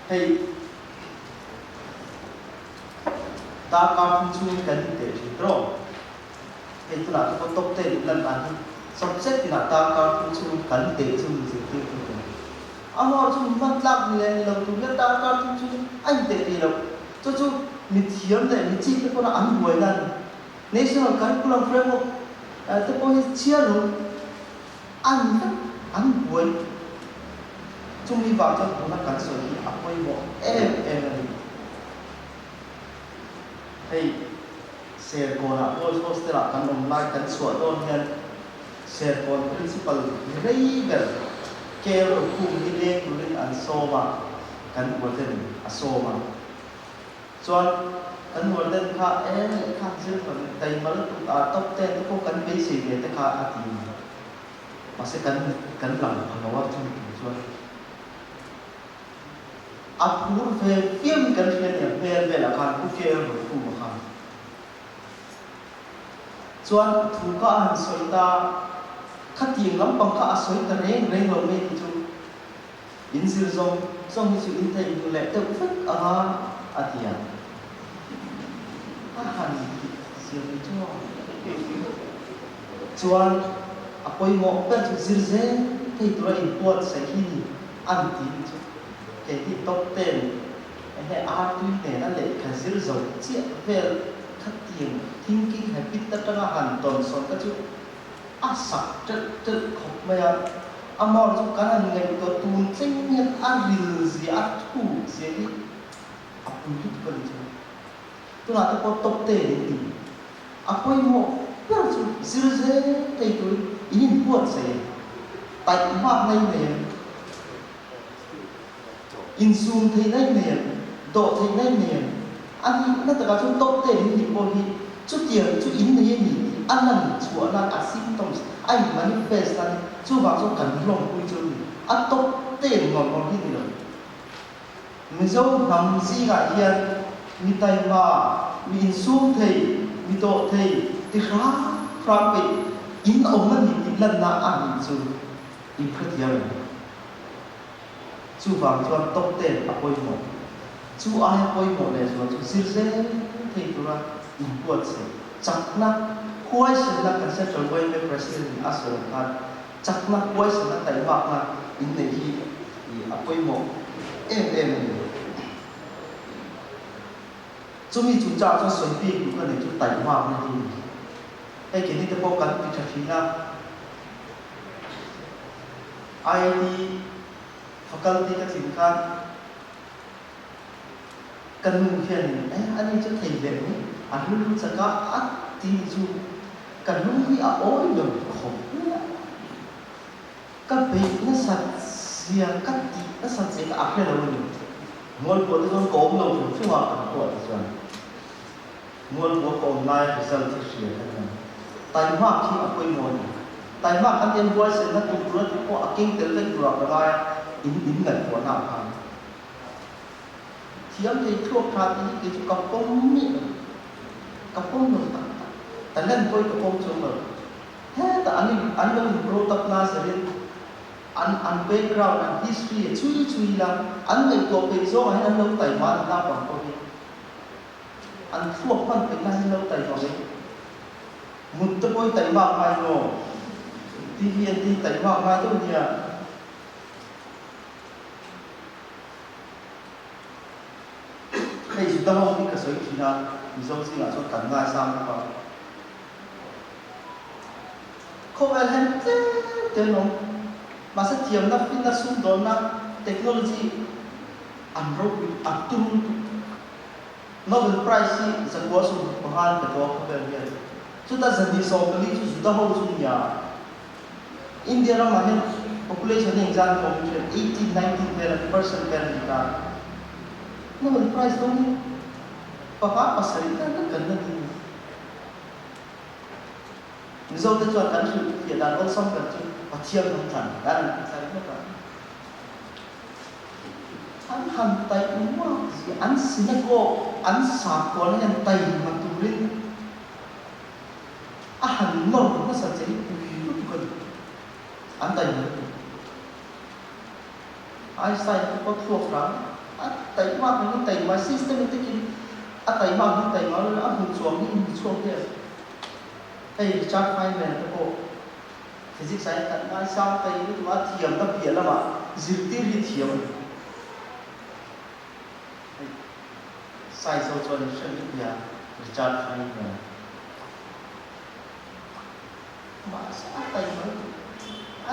hey ta ka pun chu kan te ro hey tu la ko top te lan ban subject thì là ta cao tu chu cắn tệ chu gì tiêu tu amo chu mất lạc lên lâu tu biết ta cao tu chu anh tệ đi lâu cho chu mình thiếm để mình chi cái con ăn buổi lần national curriculum framework thế có chia luôn ăn buổi chúng đi vào trong chúng ta cắn sợi thì áp quay bộ em hay xe còn là ôi hostel là cắn đồng lai cắn sợi đôn nhân xe còn principal Reagan kêu rồi cùng đi lên tụi lên ăn sô mà cắn buổi tên ăn sô mà cho cắn buổi tên khá em khá dữ rồi tay mà lúc top ten nó có cắn basic để tất cả ăn thì mà sẽ cắn lòng nó vào trong cho apur về phim cần phiền nhỉ về là khăn cũng kêu rồi phụ mà khăn chuan thu cả hàng soi ta khát tiền lắm bằng cả soi ta rèn lâu mấy thì chú in sir zong thì chú in thấy như lẽ tự phết tiệt hàng sir cho chuan apoi mo bên chú sir zê thì tôi import sẽ khi ăn tiền chú cái thì top ten hay art này nó lại khá dữ dội chia về khát tiền thinking hay biết tất cả hàng tuần son các chú sạc chất khóc mày amor chú cái này ngày tôi tuôn sinh nhật rìu gì thu gì đi apun chút cái gì tôi nói tôi có top ten đi apoi mo bây giờ dữ dễ thì tôi in buat saya tại map này in zoom thì này độ thì này anh nó tất cả chúng tốt tên thì bồi chút tiền chút in này gì anh làm chúa là cả symptoms anh manifest là chú bảo cho cần lòng vui chơi anh tốt tên ngon như thế rồi mình dâu nằm gì cả hiện mi tay mà mi in zoom thì mi độ thì khá bị in ông mình thì lần nào anh chú in khất nhiều chú vàng cho top ten apoi mo chú ai apoi mo này chú sir dễ thì tôi là import sẽ chắc na quay sẽ là cảnh sát trốn quay với president Asher Khan chắc na quay sẽ là tại bạc na in này thì apoi mo em chú mi chú cha cho soi pi cũng cái này chú tại bạc này thì hay cái này tôi có cần bị trách nhiệm IIT faculty các sinh khác cần mừng phiền anh ấy cho thầy về anh luôn sẽ có tí dù cần luôn đi ối được khổ các vị nó sạch xìa các tí nó sạch xìa cả cái đầu ngôn của tôi không có lâu rồi chứ họ của tôi ngôn của con lai phải dân thì xìa tại hoa khi ở quê ngôn tại hoa anh em vui sẽ nó cũng rất có kinh tế lên được là in ngẩn của nào hàng thiếm thì thuốc ra thì cái cặp công miệng cặp công người ta nên tôi cặp công chung rồi hết ta anh đang pro tập na sẽ lên anh background anh history chui là anh người có bị do anh lâu tay mà anh làm bằng cái anh thuốc phân phải anh lâu tay vào đấy một tôi tay mà mai rồi thì hiện thì tay mà mai tôi nhỉ hay chúng ta không biết cái số gì nào, ví dụ như là cho cảnh ngài sang các bạn, không phải hết tên nó, mà sẽ tiềm năng pin năng xung đột năng technology, tung Nobel Prize sẽ có số của han cái đó không phải vậy, chúng ta dần đi sau cái lý chúng ta không dùng nhà, India là mà hiện population example 18-19% per người Nobel Prize đó ni papa pasal itu kan kena ni. Misal tu tuan kan tu dia dah orang sampai tu patiam nanti kan saya kata. An tay umma si an sinago an sakwa ni an tay matulin. Han nol na sa jadi tu kan. An tay ni. Einstein tu kau thuốc ra. Tại mà những tại mà system như thế kia, tại mà những tại mà nó áp dụng xuống thế, hay Charles Feynman nó có physics sai kan ngai sang tai ni ma thiam ta pia lama zirtir hi thiam sai so chuan shan ni pia recharge ai ne ma sa tai ma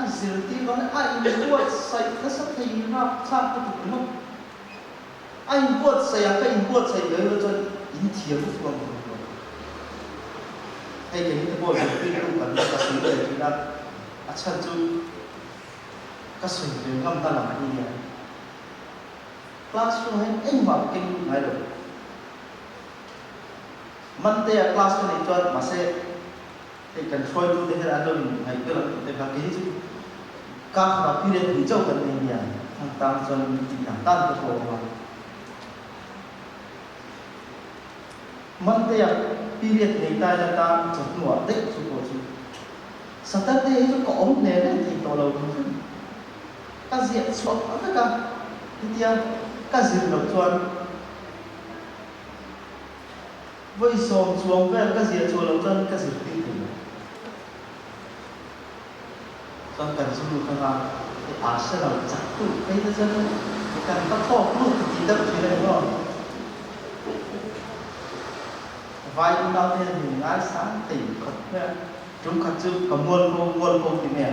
an zirtir con ai in buat sai ka sa thai na cha ka tu no ai buat sai ka in buat sai le lo chuan in thiam tu con hay cái những cái bộ phim phim cũng cần các sự đời chúng ta अच्छा जो các sự việc không ta làm như vậy classroom hay anh mà kinh này rồi Monday class này cho mà sẽ thì cần soi tu để ra đâu hay cái là để các cái chứ các là khi đến thì châu cần này nhỉ thằng tam cho thì thằng tam cái bộ mà Monday period này ta là ta chụp nửa đấy chụp bộ chụp Saturday itu kok om nene di tolong kaziat suap apa kan dia kazir doktor voi som suang vel kaziat suap doktor kazir tinggi kan kan sulu kan asa lah jatuh kai tu jangan kan tak tahu lu tidak tidak orang vai nào thì mình ai sáng tỉnh thật chúng ta chưa có muôn công thì mẹ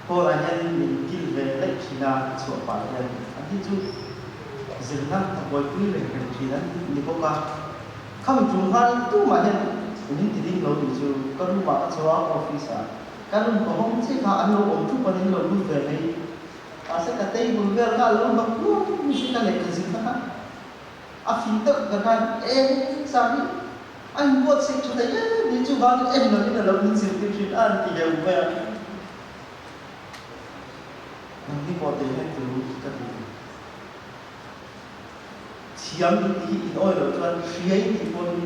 cô là nhân mình kinh về lệnh chỉ là sửa phải nhân anh đi chú dừng năm ngồi quý về cái chỉ là như cô ca không chúng ta tu mà nhân những thì đi lâu thì chú có lúc mà cho office các lúc có không sẽ phải ăn lâu ông chú còn đến lâu lui về đây sẽ cả tây buồn về cả lâu mà cũng sẽ cả lệnh cái gì đó phim tức cái em sao đi anh buat sih chúng ta đi chú bạn em nói là lâu mình sử dụng chuyện ăn thì đều về nanti buat dia itu tadi thiam thì nói rồi cho anh phía thì con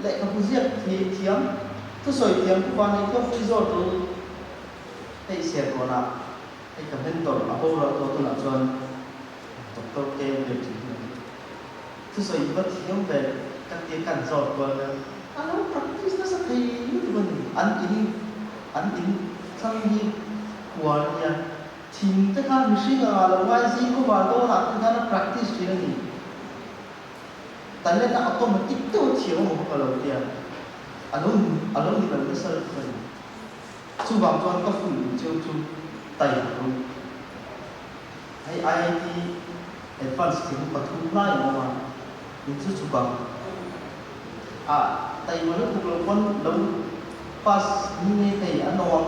lại không giết thì thiam tôi soi thiam của bạn ấy có phi rồi tôi thấy xe của nó thấy cảm thấy tội mà hôm rồi tôi làm cho tôi kêu được chuyện tôi soi vật thiam về các tiếng cản giọt của nó practice nó sẽ thấy như thế này anh in sang đi của nhà team tất cả những sự là ngoài gì cũng vào đó là tất cả nó practice gì đó nhỉ tại nên là automatic tôi thiếu một cái đầu tiên anh thì là cái sơ phần chú bằng cho anh có phụ chú tài luôn hay IIT advanced thì có thu lại mà những chú bằng tay mà nó thuộc là con đông pass như thầy anh nói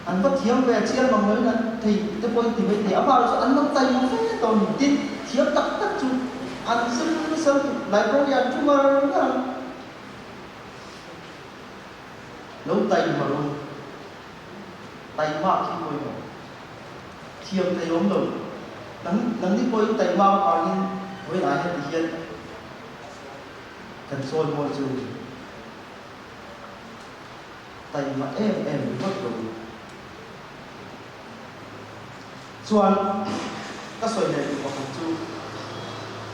anh bắt thiếu về chiên bằng mới là thì cái point thì bây giờ vào rồi anh nắm tay nó phải tồn tin thiếu tất chú anh sơ lại có gì anh chú mà đúng không nấu tay mà luôn tay mạo khi coi rồi thiêm tay ốm rồi nắng đi coi tay mạo còn như với lại thì hiện cần soi môi trường tay mà em mất rồi chuan các soi này có một chú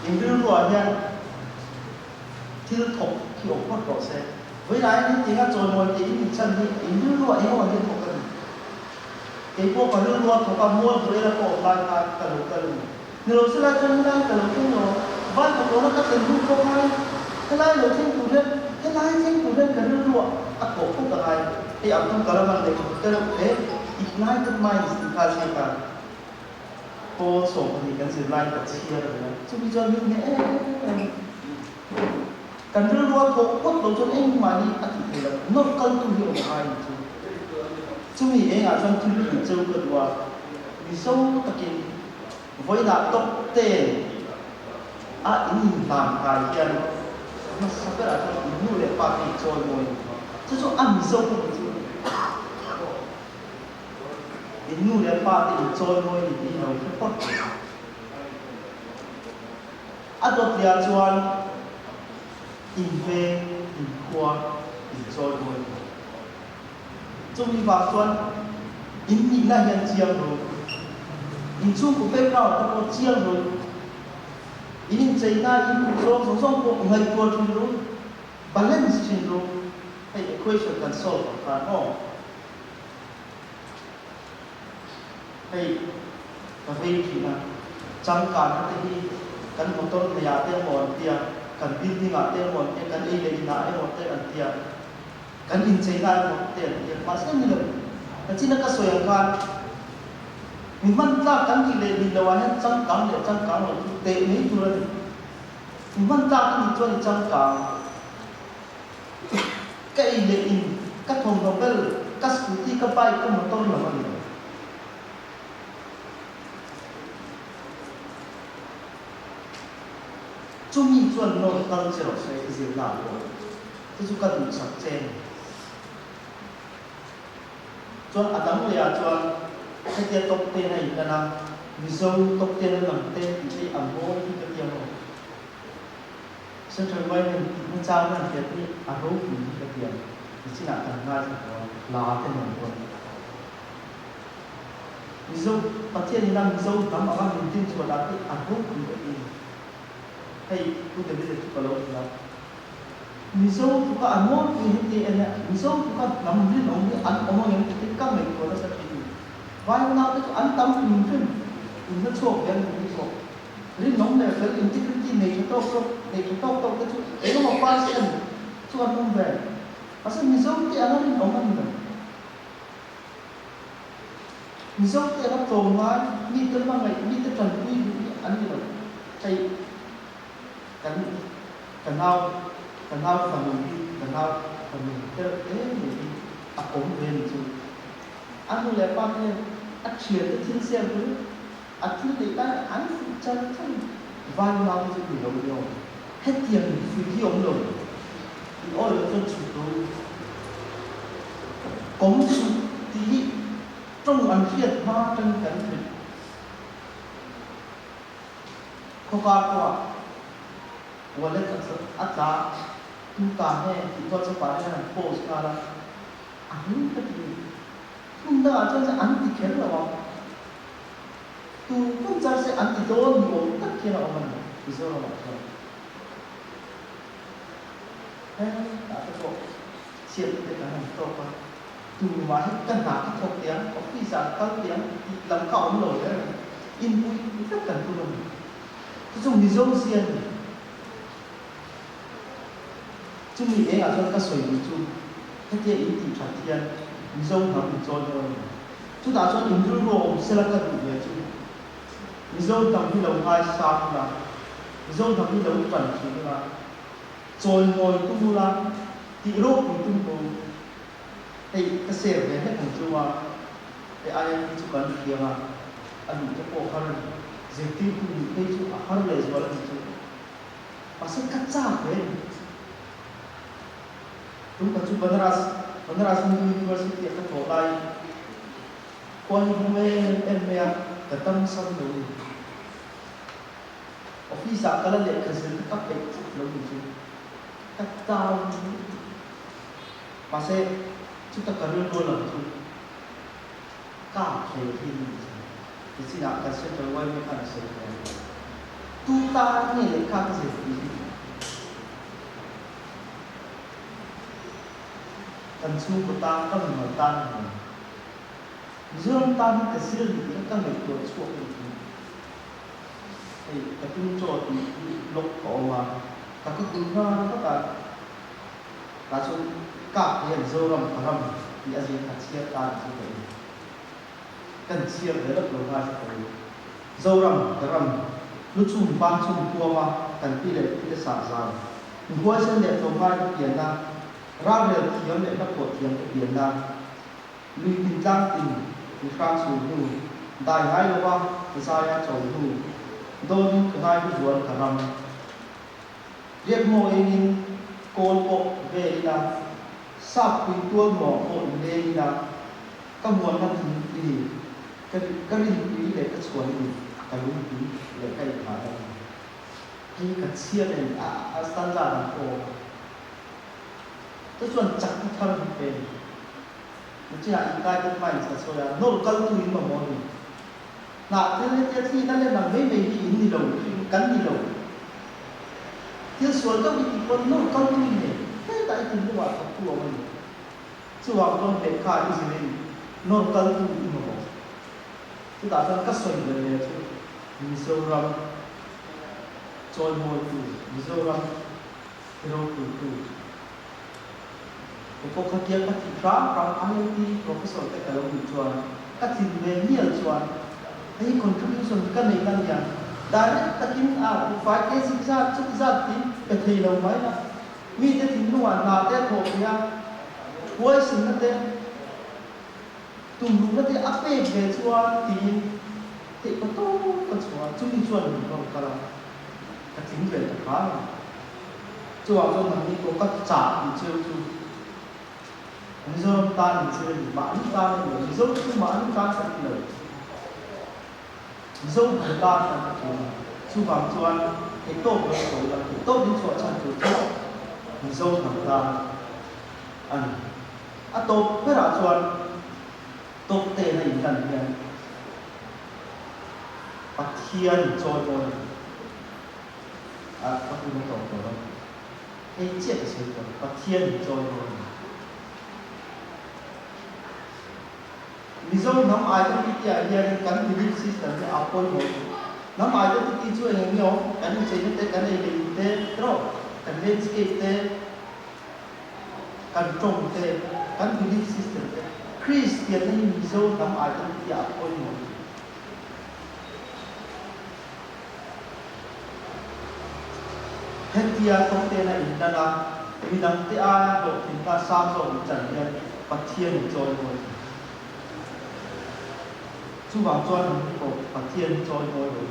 những đứa loài nha thiếu thục khi ổn mất rõ xe với lại những tiếng hát rồi môi tiếng mình chân đi những đứa loài nó là những thục cần cái bộ có đứa loài thuộc cả muôn rồi là cổ lại cả cả lũ nếu sẽ lại chân đang cả lũ không nó vai của nó các tình huống không hay cái lai đầu tiên của nhân cái lai thiên của nhân cái đứa loài cổ không cả ai thì ông không cả là vấn đề cái đó thế ignite the mind is the culture cô sổ thì cái gì lai cả chia rồi chứ bây giờ như thế cần đưa loa cổ quất đầu cho anh mà đi ăn thì là nó cần tu hiểu ai chứ vì anh ở trong thư viện châu cận loa vì sâu tất cả với là tốc tề nhìn làm cái kia nó sao cái là trong những người bạn thì trôi mồi chứ cho ăn sâu không chứ những người bạn thì trôi mồi thì đi nói cái tốt đột liệt chuan in về in qua in trôi mồi trong vào chuan in là hiện chiang rồi in chung của phép nào ta có chiang rồi in chạy na in song song của ngày tuần rồi balance syndrome hay equation kan solve kan no hay ka vei thi na chang kan na te hi kan motor le ya te mon tia kan building a te mon te kan ei le na e mon te an tia kan in chei na mon te an tia ma sa ni lo na china ka soya kan mình vẫn ra cắn thì lệ đi đâu anh trăng cắn là tệ mấy tu ra mình vẫn ra cái mình cho đi trăng cắn cái lệ in các thùng đồng bel các scooty các bike các motor là gì chúng mình chuẩn nó tăng sẽ sẽ gì nào rồi thì chúng ta đủ sạch chen chuẩn ở đằng này chuẩn cái tiền top ten này là miso top ten là nằm tên thì ẩm hô thì cái tiền rồi sân chơi bay mình không sao nên tiền thì ẩm hô thì cái tiền thì chỉ là thằng ngay là tên mình thôi miso phát triển là miso tắm ở mình tin cho là cái ẩm hô thì cái tiền hay tôi để biết được cái lâu là miso cũng có ẩm hô thì cái tiền này miso cũng có nằm bên ông cái ẩm hô những cái các mình của nó sẽ vai nào cái anh tâm mình phim mình nó chọc cái mình chọc riêng nóng này phải integrity này chúng tôi cái chút đấy nó một passion cho anh không về passion mình sống thì anh nó riêng nóng anh mình sống thì anh trộn hóa đi tới bao ngày đi tới trần quy anh như vậy hay cần nào phần mình cần nào phần mình thế mình ổn về mình chứ anh không lẽ bao nhiêu anh chuyển cái thiên xem với anh thứ đấy anh phụ chân thân vai nào thì bị đồng nhiều hết tiền thì khi ông rồi thì ôi là dân chủ tôi có một chút tí trong anh thiệt mà trong cánh thịt có qua và lấy các sự ắt giá chúng ta nghe thì cho phải là post là anh cái gì 근데 아저씨 안티 걔를 와. 또 혼자서 안티 도움이고 딱 걔를 오면 그 사람 맞죠. 나도 chia sẻ cái hàng to quá. Từ mà hết căn nhà các thuộc tiếng, có phi sản các tiếng, làm cọ nổi đấy. In vui tất cả tu mình. Chứ chúng mình dâu xiên. Chúng mình ấy ở trong các sợi mình chung. Thế thì in thì trả tiền. 미성 담이 저는 저 나선 인들로 셀라카도 얘기 미성 담이 너무 아이사구나 미성 담이 너무 반지구나 rồi ngồi tu la thì rốt mình tu bồ thì cái xe này hết thằng chưa mà thì ai em chụp ảnh kia mà anh bị cái bộ khăn dệt tim tu bị cái chụp khăn này rồi là chụp mà sẽ cắt ra vậy đúng là chụp Beneras University at Kolai. Kung em datang sa loob. Office akala le kasi kapit loob ito. Tataw. Kasi kita karon ko lang ito. Kahin. Kasi nakasya tawag mo kan sa ito. Tuta ni le kasi kan su ta kan ma ta dương ta cái siêu thì các người tuổi chuột thì cái cung cho thì lục cổ mà các cái cung hoa các bạn là cho cả hiện dâu rầm cả rầm thì anh em phải chia ta như vậy cần chia để lục đồ hoa cho vậy dâu rầm cả rầm lúc chùm ban chùm cua mà cần đi để xả ra mình quay xem để đồ hoa cái tiền nào ra về thiếu để các cuộc tiền cái tiền nào lui tình trang tình thì khang sủ hù đại hai lô ba thì sai ra chầu hù đôi cái hai cái ruộng cả rầm riêng mồi in côn bộ về là sắp quỳnh tua mỏ ổn lên là các nguồn năng thì cái linh quý để cái xuân thì cái linh quý để cái phá ra hay cái chia này standard là cổ cái chuẩn chắc cái thân về chỉ là những cái cái mạnh sẽ rồi là nỗ lực tu in mà mọi người là thế thì nó lên là mấy bị in đi đầu cắn đi đầu thế rồi các vị con nỗ lực tu in này thế tại tin lu wa tu wa ni chu wa don le kha i sin non kal tu i mo tu ta san ka soi le chu Mizoram choi mo tu Mizoram hero tu ko ka kia ka ti tra IIT professor te ka lo ni chuan ka tin ve ni al chuan ai contribution ka nei kan ya direct takin a 5k 6 za chu za ti pe thei lo mai na mi te tin nu an na te tho ya woi sin na te tum lu na te ape ve chuan ti te ko to ka chuan chu ni chuan ni ko ka la ka tin ve ta ka chuan zo na ni ko ka cha ni chu chu Mizoram ta ni chu ni ma ni ta ni Mizoram chu ma ni ta sa ni lo Mizoram ta ta ka chu bang chuan ke to ko so la ke to ni chu chan chu chu Mizoram ta an a to pe ra chuan to te na in kan hian Pathian choi mo a ka pu to to lo ei che ta se to Pathian choi mo Mizoram nam identity idea kan belief system ne apoi mo nam identity chu en nyo kan che ne te kan ei te tro kan landscape te kan trong te kan belief system te Christian ne Mizoram nam identity apoi mo Hetia tong te na indana minang te a do tin ka sam so chan ne Pathian choi mo chu bang chuan ko Pathian choi mo lo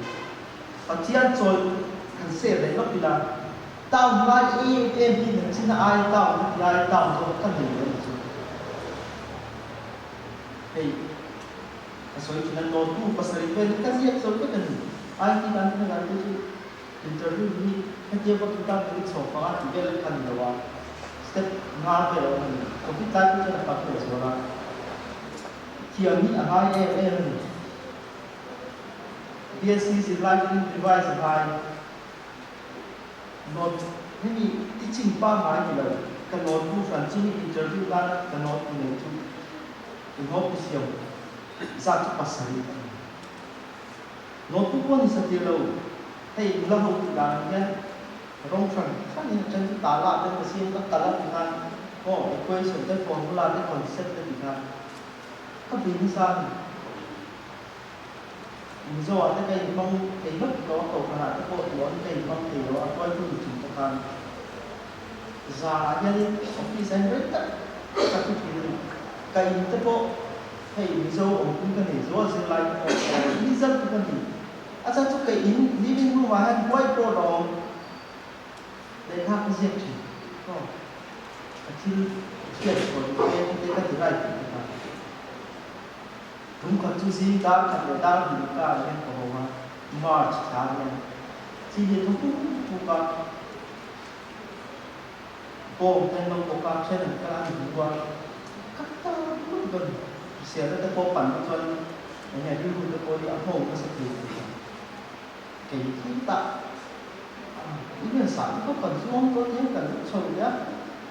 Pathian choi kan se le lo pila tao lai em bi ne chin ai tao lai tao so kan ni le chu hey asoi kin no tu pasari pen ka sia so ka kan ai ti dan na ga tu interview ni ka je ko ta ni so pa ti bel kan lo wa step nga pe lo ni ko ti ta ti na pa ko so la Kiam ni ahai em BSc is likely revise high not any teaching pa mai ni lo ka not tu san chi ni interview la ka not ni tu in hope is yo za tu pasari not tu ko ni sa ti lo hey la ho la ya rong tran khan ni chan ta la de ka sim ka kala ti kan ko equation the formula the concept the ti kan ka bi ni sa do cái cây mong cái mất có cầu khả năng cái bộ đó cây mong thì đó coi như chỉ có khả già nhân khi xem rất tất các cái cây cái bộ thầy dâu ông cũng cần để dỗ dừng lại lý dân cũng cần để à sao cho cây in living room mà hay quay pro đó để tham gia gì không thì chuyện của cái thứ này đúng còn chú gì ta cần để ta hiểu cả những cái mà march cả những chỉ để thu hút cả bom tên nó có cả trên cái là những quan các ta luôn gần sẽ là cái bộ phận của chúng nhà đi luôn cái bộ đi ăn hồng cái sự kiện cái thứ ta những cái sản có cần xuống có những cái sầu nhá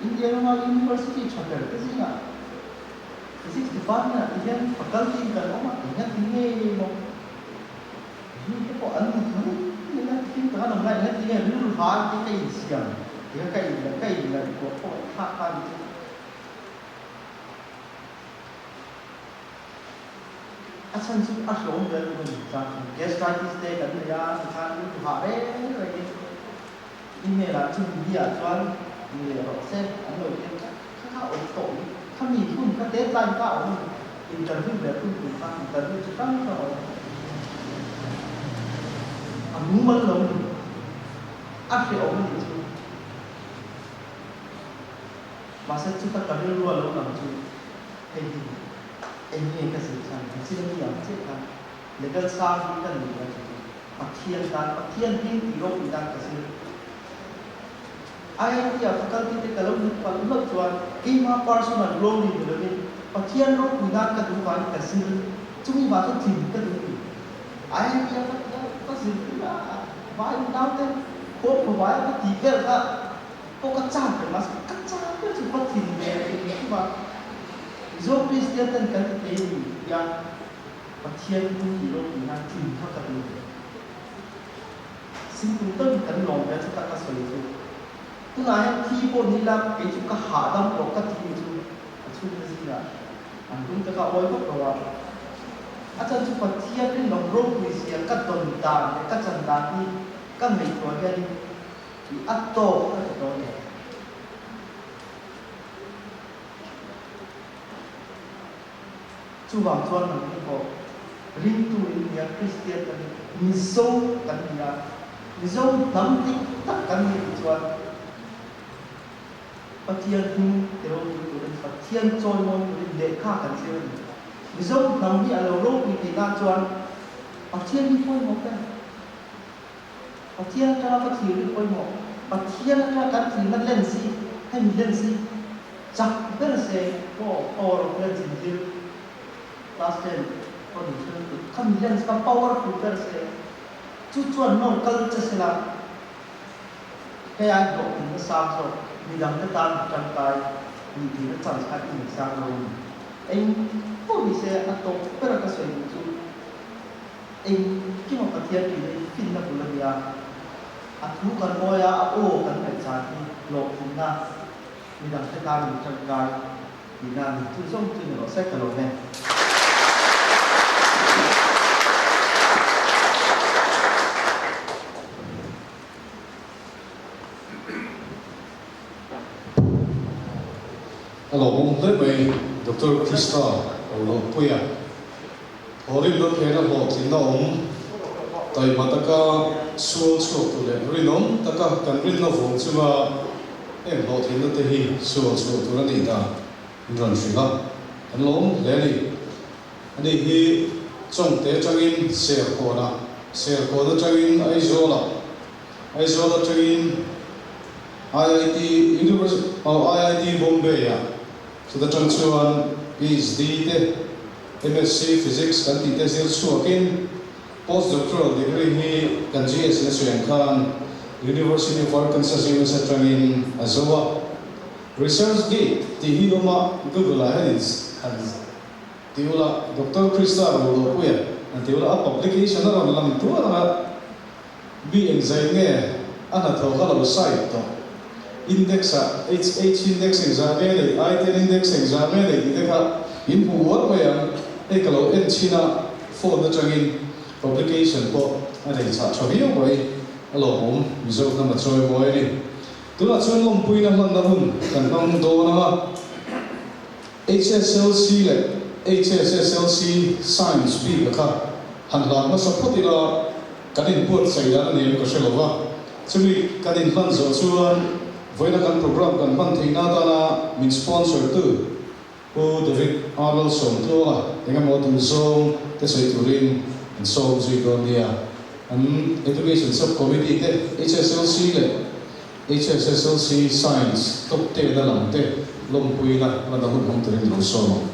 Indiana University chọn được cái gì nhỉ Physics department again faculty kan oma ingat ini mo ini ko anu ni na tin ka na ngai ingat ini dulu hal kita siang dia kai la ko ko ha ha asan su aslong dan ko sa guest artist te kan ya sa ni ha re re ini la chung dia chuan ni ro se anu ke ka o toถ้ามีทุนก็เด็ดไล่ก็เอาอินเตอร์วิวแบบทุนถูกตั้งอินเตอร์วิวจะตั้งก็เอาหนูมันลงอัดเสียออกมันดีมาเสร็จชุดตะการรัวลงหลังชุดเอ็นนี่ก็สื่อสารสิ่งนี้อย่างเช่นกันเด็กสร้างที่กันอยู่แล้วปัจเจียนการปัจเจียนที่ตีโลกอีดังก็สื่อIIT faculty te kalau ni paling cuan ima personal role ni boleh patian ro punat ka tu kan kasih cumi bahasa tim ka tu IIT ka kasih la vai down te ko provide ka tiga ka ko ka chan ka mas ka chan ka chu pa thin ne ni ba zo Christian tan kan te ni ya pathian ku ni lo ni na tin tha ka ni sin tu tan kan long ka chu ta ka soi chu tu na ya thi ko ni la ke chu ka ha dam ko ka thi chu chu ni si la an tu ta ka oi ko ko wa acha chu pathian ni long ro ku sia ka ton ta ka chan da ni ka mai ko ga ni atto ka to ne chu wang chuan man ni ko ring tu in ya Christian kan ni zo kan ya ni zo nam ti tak kan ni chuan pathian hu tero ni tu den pathian chon mon ni le kha kan se ni zo nam ni alo ro ni ti na chuan pathian ni poi mo kan pathian ta pathian ni poi mo pathian ta kan ti man len si hay mi len si chak ber se ko or len si ni last time on the come lens ka powerful per se chu chuan no culture se la ke ai go in the sam so ni dang ta tan kan kai ni ti na chan khat ni sang lo en po ni se ato per ka se ni chu en ki mo pathian ki ni fin na bulan ya athu kan moya a o kan mai cha ni lo thum na ni dang ta tan ni chan kai ni na ni chu song chu ni lo se ka lo ne Hello, let me Dr. Krista Olo Puya. Horin lo phena ho thinna tai mataka suol suol tu le rinom taka kan rin na vong chuma em ho thinna te hi suol suol tu ni ta ran shila anlom le ni ani hi chong te changin ser ko na changin ai zo la changin IIT University IIT Bombay ya so the transfer is the MSc Physics kan ti te sel suakin postdoctoral degree hi kan GS na Sri Lankan University of Arkansas USA training Azoa research gate ti hi doma Google hadis ti ula Dr. Krista Olo Puya ti ula publication na lam tu na bi exam nge ana tho kala site to index index exam le I10 index exam le ideka in buat bayang kalau China for the trangin publication po ada cha chobiyo boy alo hom result na machoy boy ni tula chon lom pui na hlan na hun kan nang do na HSSLC science bi ka han la na support ila kanin put sai da ni ko shelowa chumi kanin hlan zo chuan voina kan program kan ban theina ta na min sponsor tu o David Arnold som tu la engam mo tu som te sei turin and so zui do nia an education subcommittee te HSSLC science top te da lam te lom pui na da hun turin lo som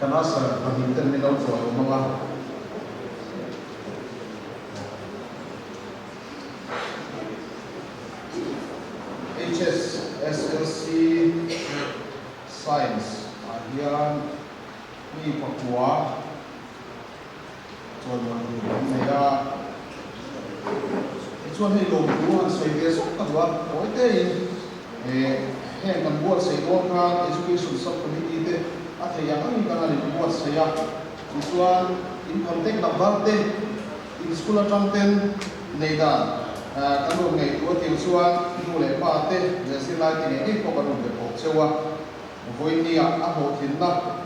kanasa pagin terminal ko mga HSSLC science ahian ni Papua chon man ni ya chuan hei lom tu an sei ve sok ka wa oi te hen kan buat sei on ka education subcommittee te athe yang ani kana ni buat saya chuan income tax number te in school attempt neida kanu ngai tu ti chuan nu le pa te je silai ti ni ko kanu de ko chewa voi ni a ho thin na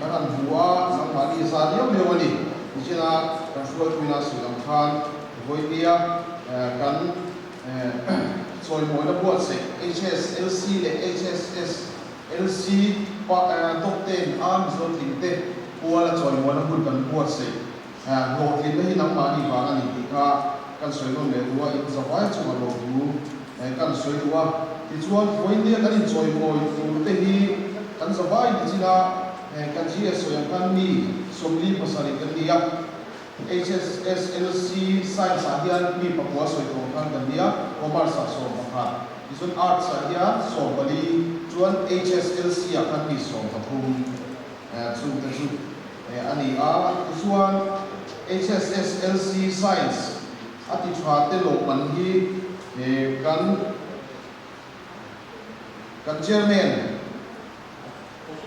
kanan huwa sang mali sa ni me wani china kan suai tu na silam khan voi ni a kan choi moi na buat se HSLC le HSSLC top 10 arm zo thin te kuala choi moi na bul kan buat se ho thin na hi nang ma ni ba ani ti ka kan soi no le tua in zawai chuma lo tu kan soi tua ti chuan voi ni kan in choi moi tu te hi kan zawai ti china kan GS so yang kan mi somli pasari kan dia HSSLC science ahian mi Papua so tong kan dia commerce so makha isun art ahian so bali chuan HSLC akan mi so tapum chu ani a chuan HSSLC science ati thate lo man hi kan chairman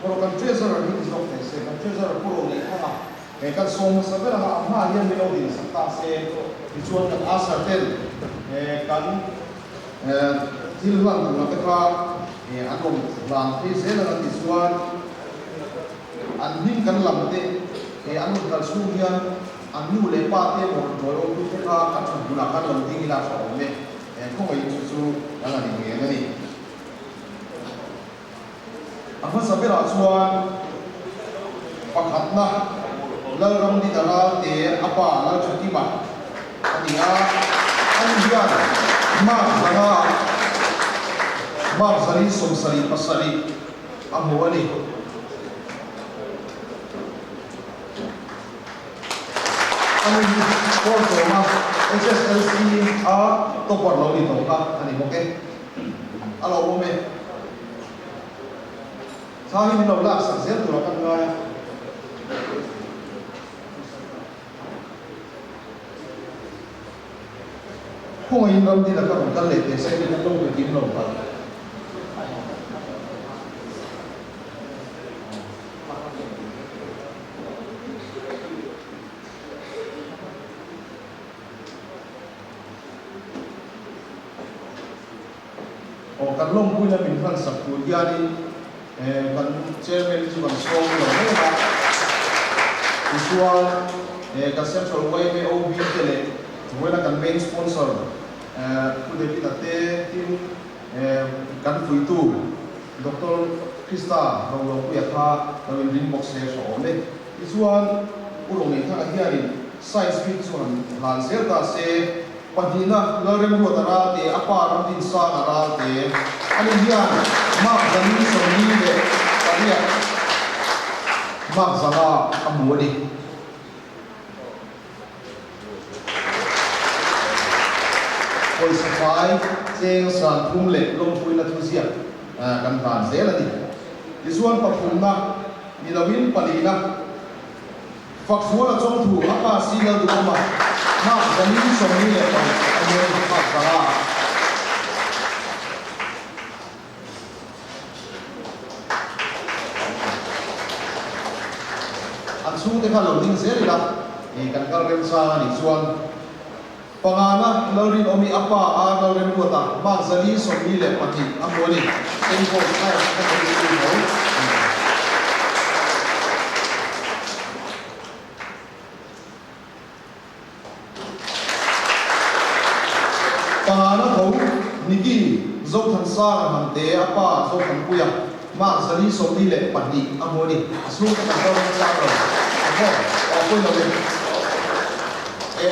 kalau kan treasurer ni isok se kan treasurer puro ni ha kan som sabera ha ma hian mi lo din sakta se chuan kan asartel kan thilwan na ka anom lang thi se la ti chuan an ning kan lam te anom kal su hian an nu le pa te mo ro tu te ka kan chun na kan lam ding ila so me ko ngai chu ala ni nge ni apa sabera chuan pakhat na lalram di dara te apa la chuti ba ania an hian ma sari som sari pasari amwani ani ko to ma HSLC a to por lo ni to ka ani mo ke alo mo me sahi min lo lak sak zel tu kan ga ko ngai ram di la ka kan le te se ni lo ke kim lo ka o kan long pui na min han sak pu ya ni kan chairman chu kan song lo ne ba usual kan central way me OB tele wala kan main sponsor ku de pitate tin kan fui tu Dr. Krista lo ku ya tha kan ring box se so ne usual u lo ne tha hian in science fit chuan lan sel ta se padina lorem ro tara te apa ram din sa ara te ani hian ma zani so ni le paria ma zanga amuni koi safai cheng san thum le long pui na thusia kan han se la ni isuan paphumna ni lawin palina faksuala chong thu apa sila du ma ma zani so ni le ani ma zanga an su te kha lo ding se ri la kan kal rem sa ni chuan pangana lorin omi apa a lorin buata ma zali so ni le pati amoni en ko sai ka ko ni ho pangana ho niki zo than sa man te apa zo than puya ma zali so ni le pati amoni su ka ko sa ro ko ko no le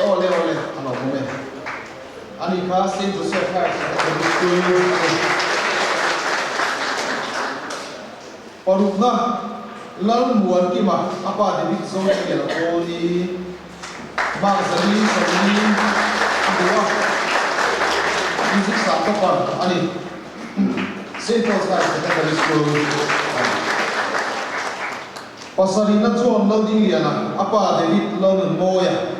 ole ano mo me ani ka Saint Joseph High Secondary School parukna lal muan ki ma apa David zo ke la ko ni ma zali so ni abuwa music sa ko pa ani Saint Joseph High Secondary School pasarina chuan lo ding liana apa David lo moya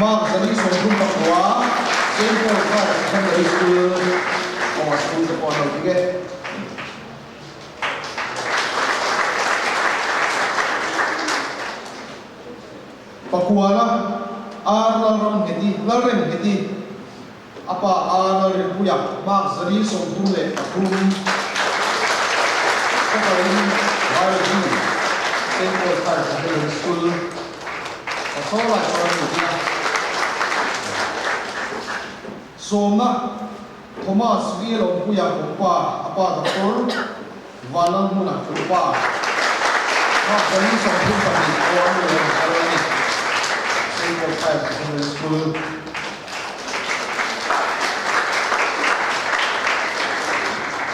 Mark Zali Songkung Papua Central High Secondary School or school sa Pono Tige Papua na Arlarang Hiti Lareng Hiti apa Arlarang Puyak Mark Zali Songkung Le Papum Kakarin Warji Central High Secondary School Pasola Choran Hiti Soma Thomas Vilo Puya Pupa apa Dr. Valang Muna Pupa Kali Songkung Kami Orang yang Sarani Central High Secondary School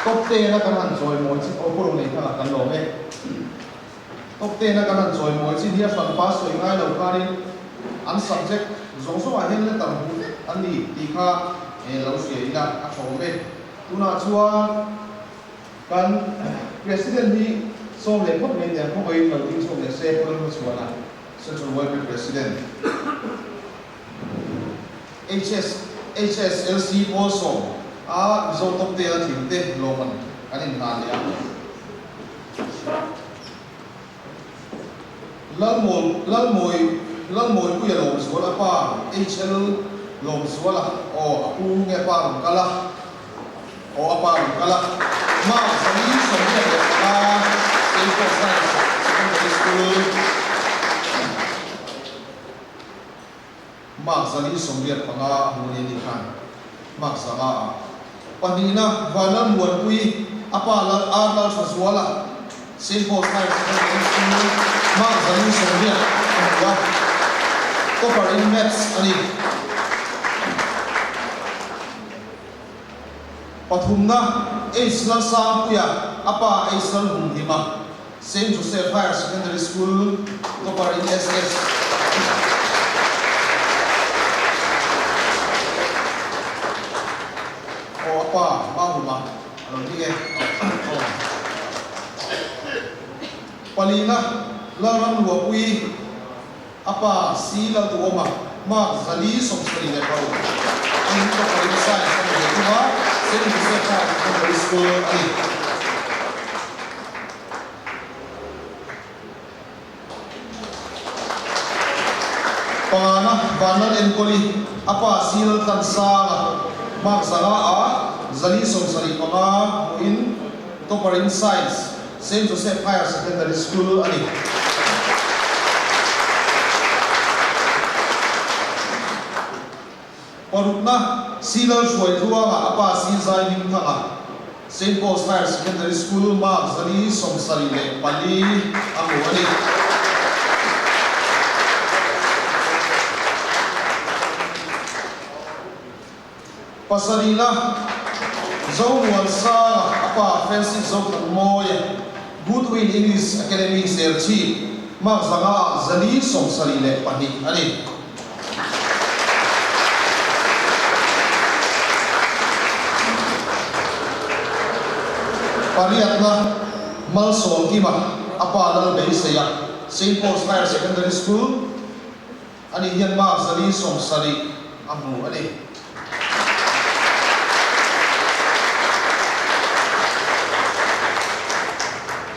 Top 10 na kan han joy mo chi oporo nei ka kan lo me top 10 na kan join moi chin hi fan pass soi ngai lo khanin an subject zong so a hen le tam an ni ti kha lo sia ina a thome tuna chuan kan president ni som le khop ne dia ko oi lo ding som le se ko lo chuana central welfare president HSLC also a zo top 10 a thim te lo man kan in han ya lalmoi ku ya lom suala pa HL lom suala o aku nge pa kala o apa kala ma sani somnya de ka info science secondary school ma sani somnya panga muni ni khan ma sanga panina vanan muan pui apa la suala simple science secondary school ma sani somnya ya cover in maths ani pathumna Islam Sampuya apa Islam Hima Saint Joseph Higher Secondary School cover in SS o apa mahuma ano dige palina laran luapui apa sila tu oma ma zali som sali le pau ani to pari sai sa le tuwa sen se ka ko school ani pangana banan en koli apa sil tan sa ma sala a zali som sali panga in to pari science Saint Joseph Higher Secondary School ani Parutna Silar Suai Tua apa Sizai Ning Thanga Saint Paul's Higher Secondary School ma zali som sali le pali amwani Pasarina Zaunuan sa apa offensive zone moya Goodwin English Academy Serchi ma zanga zali som sali le pali ani Pariatna Malsol Kima apa dal beisaya Saint Paul's Higher Secondary School ani hian ma zali som sali amu ani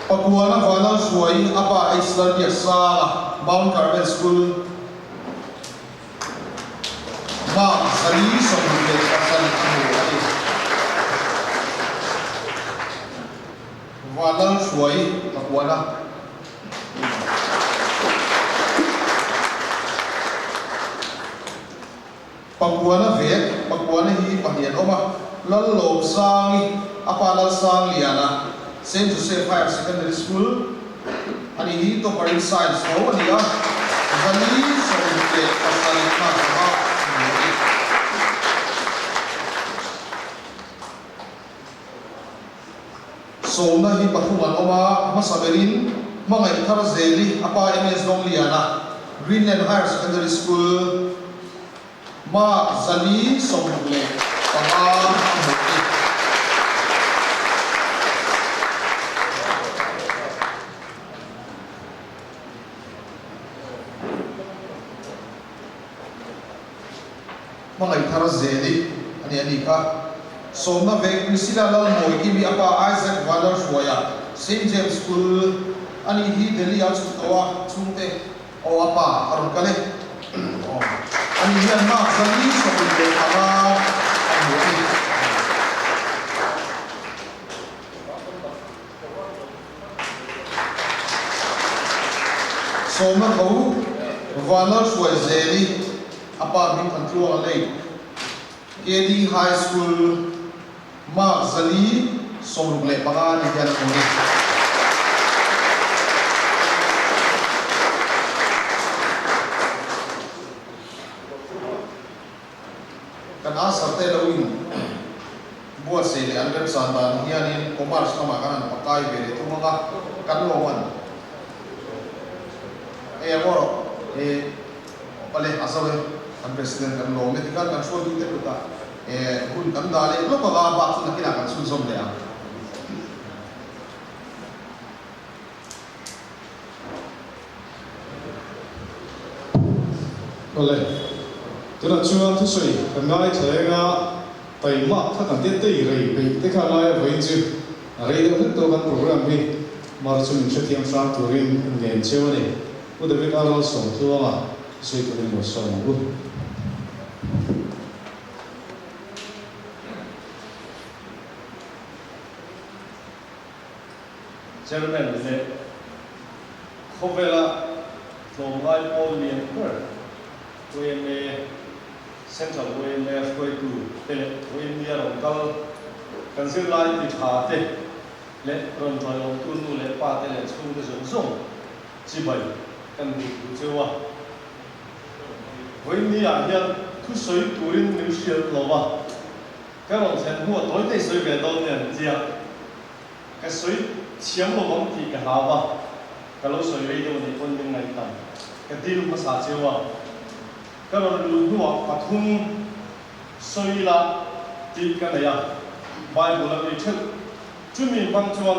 Pakuana Vala Suai apa Islam Yasa Mount Carmel School ma zali som sali amu ani Walang suai Pakuana Pakuana vek Pakuana hi pahian oma lalom sangi apa lal sang liana Saint Joseph Higher Secondary School ani hi to parin science ho dia zali somle pasali ma sama Somna hi pathuman oma masaberin mangai thar zeli apa MS Dong Liana Greenland Higher Secondary School ma zali somle panga muti mangai thar zeli ani ka Somna vek Priscilla lal moi kimi apa Isaac Waller Shoya Saint James School ani hi Delhi al chutawa chungte o apa arun kale ani hian ma zali somle panga ani Somna ko Waller Shoya zeli apa min control alai KD High School ma zali somle panga ni hian ani kan asarte lawin buat sele anggap santan hianin commerce kama kanan pakai bere tu maka kan lawan moro pale asawe kan president kan lo me tikan kan so du te ta hun kan dale lo ka ba chu na kina kan sun som le a ole tuna chuan thu soi kan ngai thlenga pai ma tha kan te te rei pe te kha lai voi chu rei de to kan program hi mar chu min thiam sang turin ngen chewani u de vek alo som thuanga sei turin mo som u Chairman le Khovela Thongai Polian Per WMA Central WMA Foi Tu Tele WMA Rongkal Kansil Lai Ti Tha Te Le Ron Thoi Long Tu Nu Le Pa Te Le Chung Te Song Song Chi Bai Kan Ni Tu Chewa WMA Hian Thu Soi Turin New Shield Lova Cái lòng chen hua tối tây soi về đâu nè chia cái soi chiếm một bóng thì cái hào ba cái lối soi đây đâu thì con những ngày tầm cái tiêu mà xả chiếu à cái lòng lùi hua phát hung soi là thì cái này à bài của là bị chết chú mình băng chuan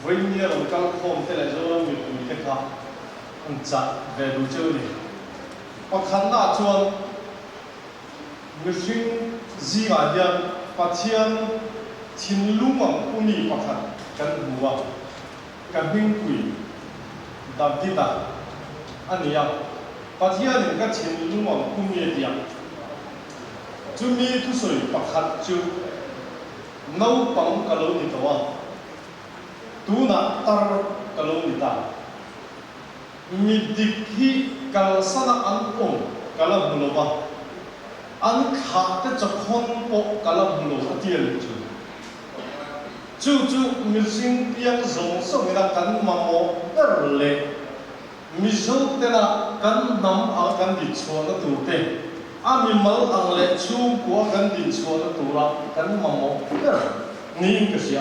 với nhiều lòng cao khom thế là do mình cái khác anh chặt về đủ chơi đi và khán giả chuan người sinh gì cả hiện phát hiện thiên lũ mỏng u nhị phát hành căn hùa căn hình quỷ đam tít à anh nhỉ phát hiện những cái thiên lũ mỏng u nhị điểm chú mi thu soi phát hành chú nấu bằng cái lối đi tàu tu na tar cái lối đi ta mi địch hi cái sana ăn ôm cái là bùn lova anh khát cái chỗ khôn bộ cả là bùn lova tiền chú mình sinh tiếng giống sống người ta cắn mà mò rất lệ mình sống thế là cắn nắm ở cắn đi chua nó tủ tê mình mở ăn lệ chú của cắn đi chua nó tủ ra cắn mà mò rất nín cái gì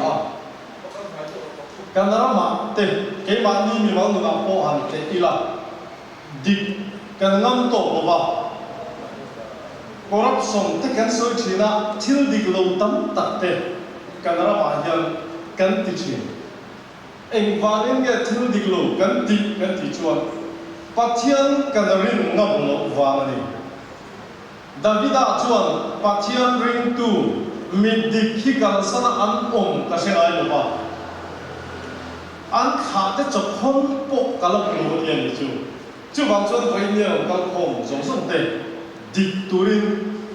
cắn đó mà tê cái bạn đi mình mở người ta bỏ hành tê đi là đi cắn ngâm tổ vào corruption te kan soi china thil dik lo tam tak te kan ra ma hian kan ti chin eng vanin ge thil dik lo kan ti chuan pathian kan rin ngam lo wa ni davida chuan pathian ring tu mid dik hi kan sana an ka se ai lo ba an kha te chok khon po kalam lo yen chu bang chuan vai ni kal khom zong song te dikturin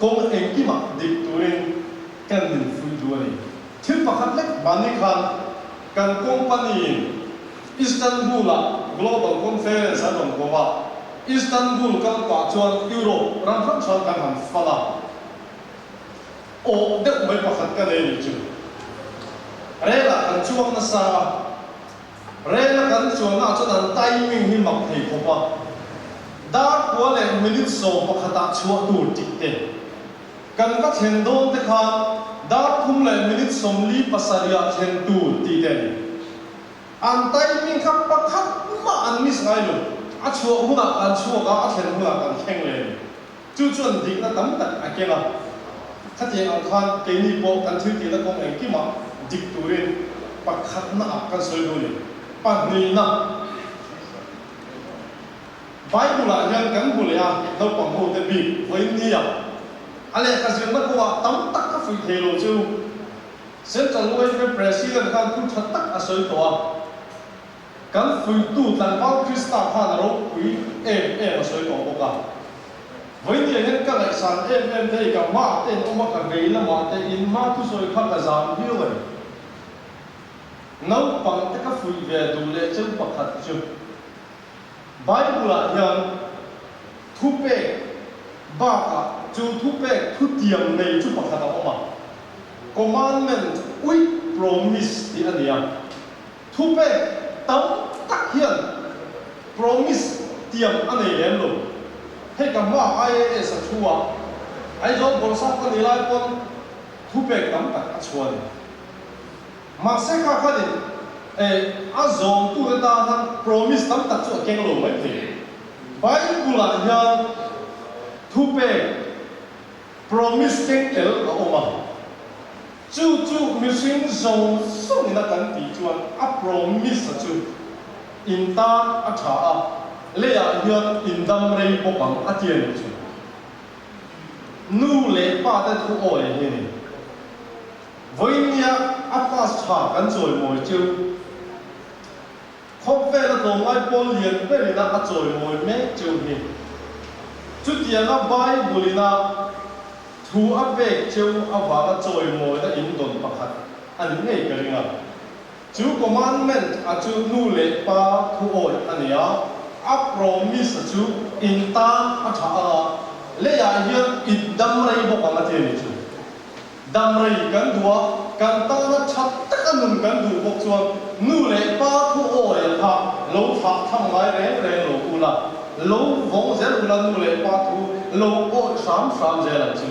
kong engkima dikturin kan din fui duani thil pakhat lek bani khan kan company Istanbul global conference adon gowa Istanbul kan pa chuan Europe ram ram chuan kan han fala o de mai pakhat kan ei chu rela kan chuang na sa rela kan chuang na chuan timing hi mak thei khopa đã qua lệ minute so pakata chua tu tikte kan ka chen don te kha đã phum lệ minute som li pasaria chen tu ti den an timing khap pakhat ma an mis ngai lo a chua huna kan chua ka a chen huna kan kheng le chu chuan dik na tam tak a kela khati ang khan ke ni po kan thu ti la kong en ki ma dik turin pakhat na kan soi do ni pa ni na Bible là nhân cắn bùn lea đâu bằng hồ tên bị với nhiều anh ấy cái chuyện nó qua tấm tắc các phi thể lộ chứ sẽ chẳng nuôi cái president kan cũng thật tắc ở soi tòa cắn phi tu tàn bao Krista phan rồi quý em ở soi tòa bốc cả với nhiều nhân các đại sản em đây cả ma tên ông cả về là ma tên in ma tu soi khác là giảm nhiều vậy nấu bằng tất các phi về đủ lệ chứ bậc thật chứ Bible là hiện thu bê ba cả chú thu bê thu tiệm này chú bạc hạt ông mà commandment with promise thì anh em thu bê tấm tắc hiện promise tiệm anh ấy lên rồi hay cả mà ai sẽ chua ai cho bọn sao cái này lại con thu bê tấm tắc chua này mà sẽ khác cái azom tu ta han promise tam tak chu keng lo mai the Bible hian thu pe promise keng tel a oma chu mission zong song na kan ti chuan a promise chu in ta a tha a le ya hian in dam rei bokang a tian chu nu le pa ta thu oi he ni voinia a pa cha kan choi moi chu khop ve la dong ai pol lien ve ni na a choi moi me chu ni chu tiang a Bible na thu a ve chu a wa a choi moi da in don pakhat an nei ka ringa chu commandment a chu nu le pa thu oi ania a promise chu in ta a tha a le ya hian in dam rei bokang a tian ni chu dam rei kan duwa kan ta na chat tak anun kan du bok chuan nu le pa thu oi ha lo tha thang lai re lo ula lo vong zel ula nu le pa thu lo o sam zel chu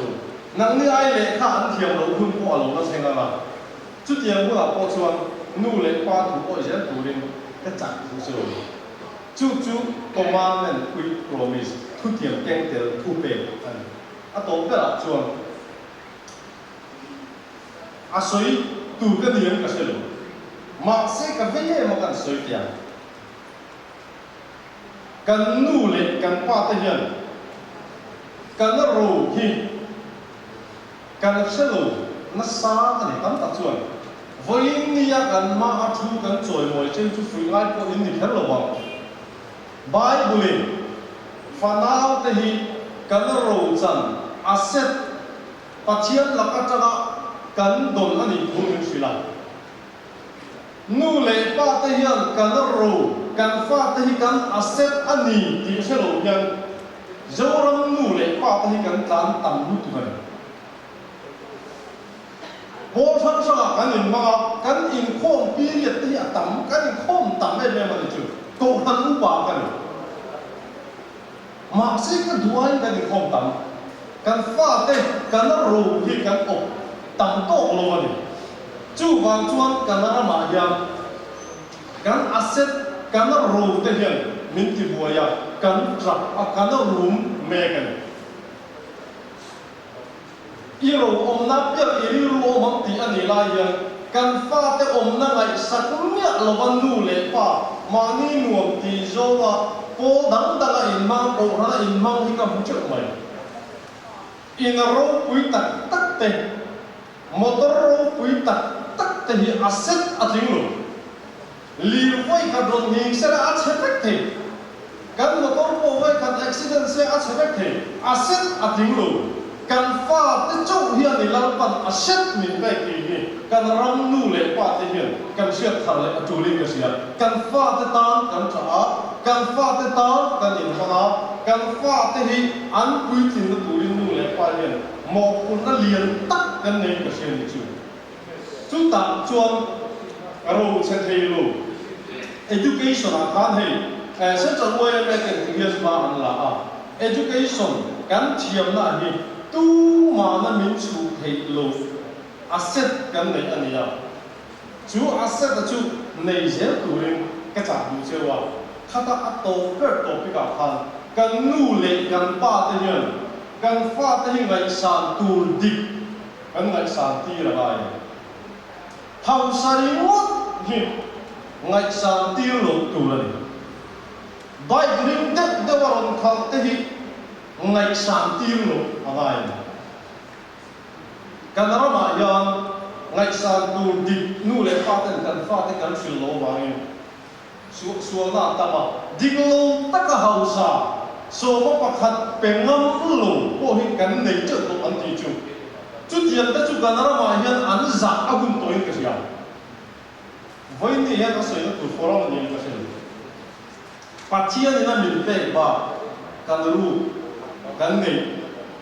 nang ni ai le kha an thiam lo hun ko lo na senga la chu tiang bu la po chuan nu le pa thu oi zel tu rin ka chak chu chu commandment with promise thu tiang keng tel thu pe a to pe la chuan a soi tu ka niam ka selo ma se ka ve ma kan soi tia kan nu le kan pa ta hian kan ro hi kan selo na sa ani tam ta chuan voin nia kan ma a thu kan choi moi chen chu free ngai ko in ni khel lo wa Bible fanau te hi kan ro chan aset pathian lakatanga kan don ani phun sila nu le pa te hian kan ro kan fa te hi kan aset ani ti selo hian zoram nu le pa te hi kan tlan tam lu tu kan bo than sa kan in ma kan in khom period te hi tam kan in khom tam me me ma chu to han u ba kan ma se ka duai kan in khom tam kan fa te kan ro hi kan op tam to lo ni chu wang chuan kan na ma ya kan asset kan ro te hian min ti buaya kan tra a kan room me kan i ro om na pya i ro om ti ani la ya kan fa te om na ngai sakmia lo ban nu le pa ma ni nuam ti zo wa po dang da la in mang ko ra in mang hi ka mu chu mai in ro pui tak tak te motor ro pui tak tak te hi asset ating lo li voi ka don ning se a chepek the kan motor po voi kan accident se a chepek the asset ating lo kan fa te chou hian ni lam pan asset min be ki ni kan ram nu le pa te hian kan siat thar le atuling ka sia kan fa te tan kan tha kan fa te tan kan in hana kan fa te hi an pui tin na turin nu le pa hian mo kun na lian tak kan nei ka sia ni chu ta chuan ro chen thei lo education a kan hei central way American English ma an la a education kan thiam na hi tu ma na min chu thei lo asset kan nei ania chu asset chu nei zel turin ka cha du chewa khata ato per topic a khan kan nu le kan pa te hian kan fa te hi ngai san tur dik kan ngai san ti ra bai thau sari ngot hi ngai san ti lo tu la ni bai dring tek de waron khal te hi ngai san ti lo agai kan ra ma yan ngai san tur dik nu le pa te kan fa te kan fil lo wang sual na tama diglo taka hausa so ma pakhat pengam lo ko hi kan nei chu to an ti chu tian ta chu kan ra ma hian an za agun toin ka sia voi ni ya ka soi na tu forum ni ka sia pathian ni na min pe ba kan ru kan nei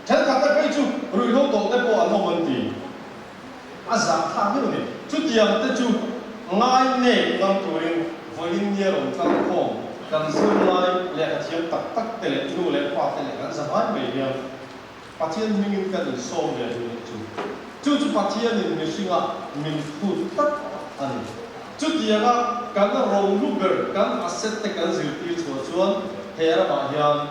thel ka ta kai chu rui ho to te po an ho man ti a za tha ni ni tian ta chu ngai ne nam turin voi ni ya ron tang khom kan sun lai le ka thiam tak tak te le nu le pa te le kan za vai me ya pathian mingin kan so le chu pathian ni singa min pu tak ani chu tianga kan rong luber kan asset te kan zil tir chuan hera ma hian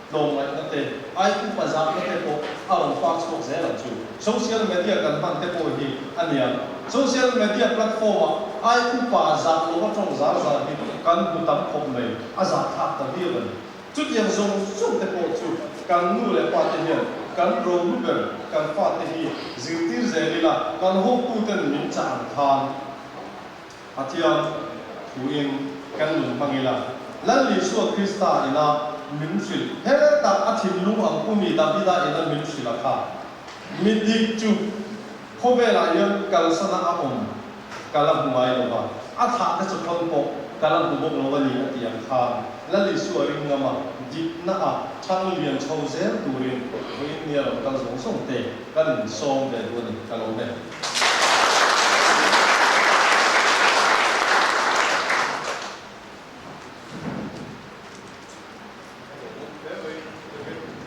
long lai na te ai ku pazak na te ko arong pak chok zela chu social media kan man te ko hi anian social media platform ai ku pazak lo ma chong zar zar hi kan bu tam khom mai azak thak ta hi ban chút yang zong zong te ko chu kan nu le pa te hian kan rong luber kan fa te hi zil tir zelila kan ho pu ten min chang than Atiam huin kan lung pangila lalli suwa Krista ina minshil hele ta athim lu ang pumi Davida ina minshil kha midik chu khobela yan kalsana apom kalam mai lo ba atha ka chu khon po kalam bu bok lo ba ni atiam kha lalli suwa ring ngama dik na a chang lian chau zel turin huin nia lo kal song song te kan song de du ni kalom de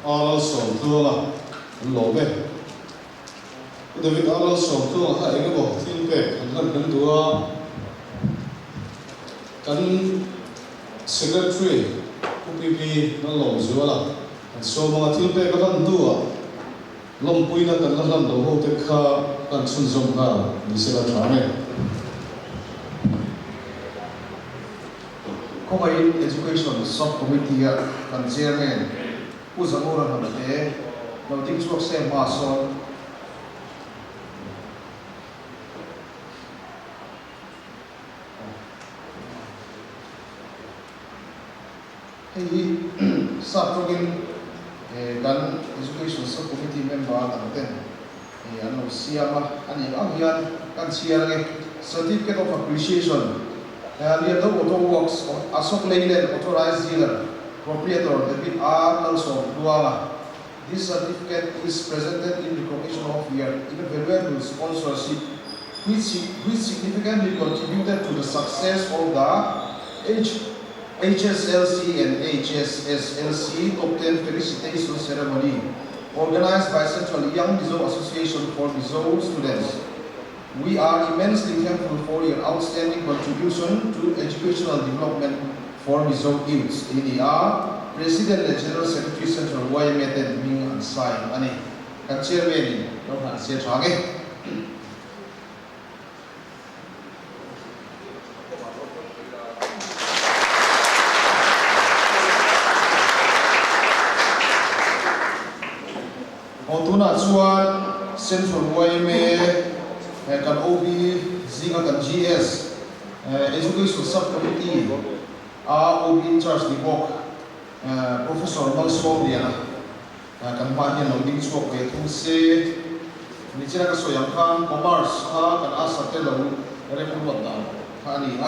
Arnold sòng thua là lỗ bê David Arnold sòng thua là hai cái bộ thiên bê hắn tua kan secretary UPP nó lồng dúa là so mga thiên bê các hắn tua lồng pui na kan lam đầu hậu tết kha kan chun zong ha đi sẽ là trả này Combined Education Subcommittee kan chairman Uzamura Hamate, now things work same mason. Hey, Satrogin, Gun Education Subcommittee member Hamate, ano Siama, ani Angyan, kan Siarge, Certificate of Appreciation, near the Auto Works, Asok Leyland, authorized dealer. Proprietor David R. Nelson Duala. This certificate is presented in recognition of your invaluable sponsorship, which significantly contributed to the success of the HSLC and HSSLC Top 10 Felicitation Ceremony, organized by Central Young Mizo Association for Mizo students. We are immensely thankful for your outstanding contribution to educational development for Mizo youths. Ini President and General Secretary Central YMT Ming and Sai ani kan chairman ni lo han sia change Otuna chuan Central YMT kan OB zinga kan GS Education Subcommittee OB in charge di bok Professor Malsom dia kan bahagian loading swap ke tu se ni cira ka soyang kan commerce kan asate lalu report wata hani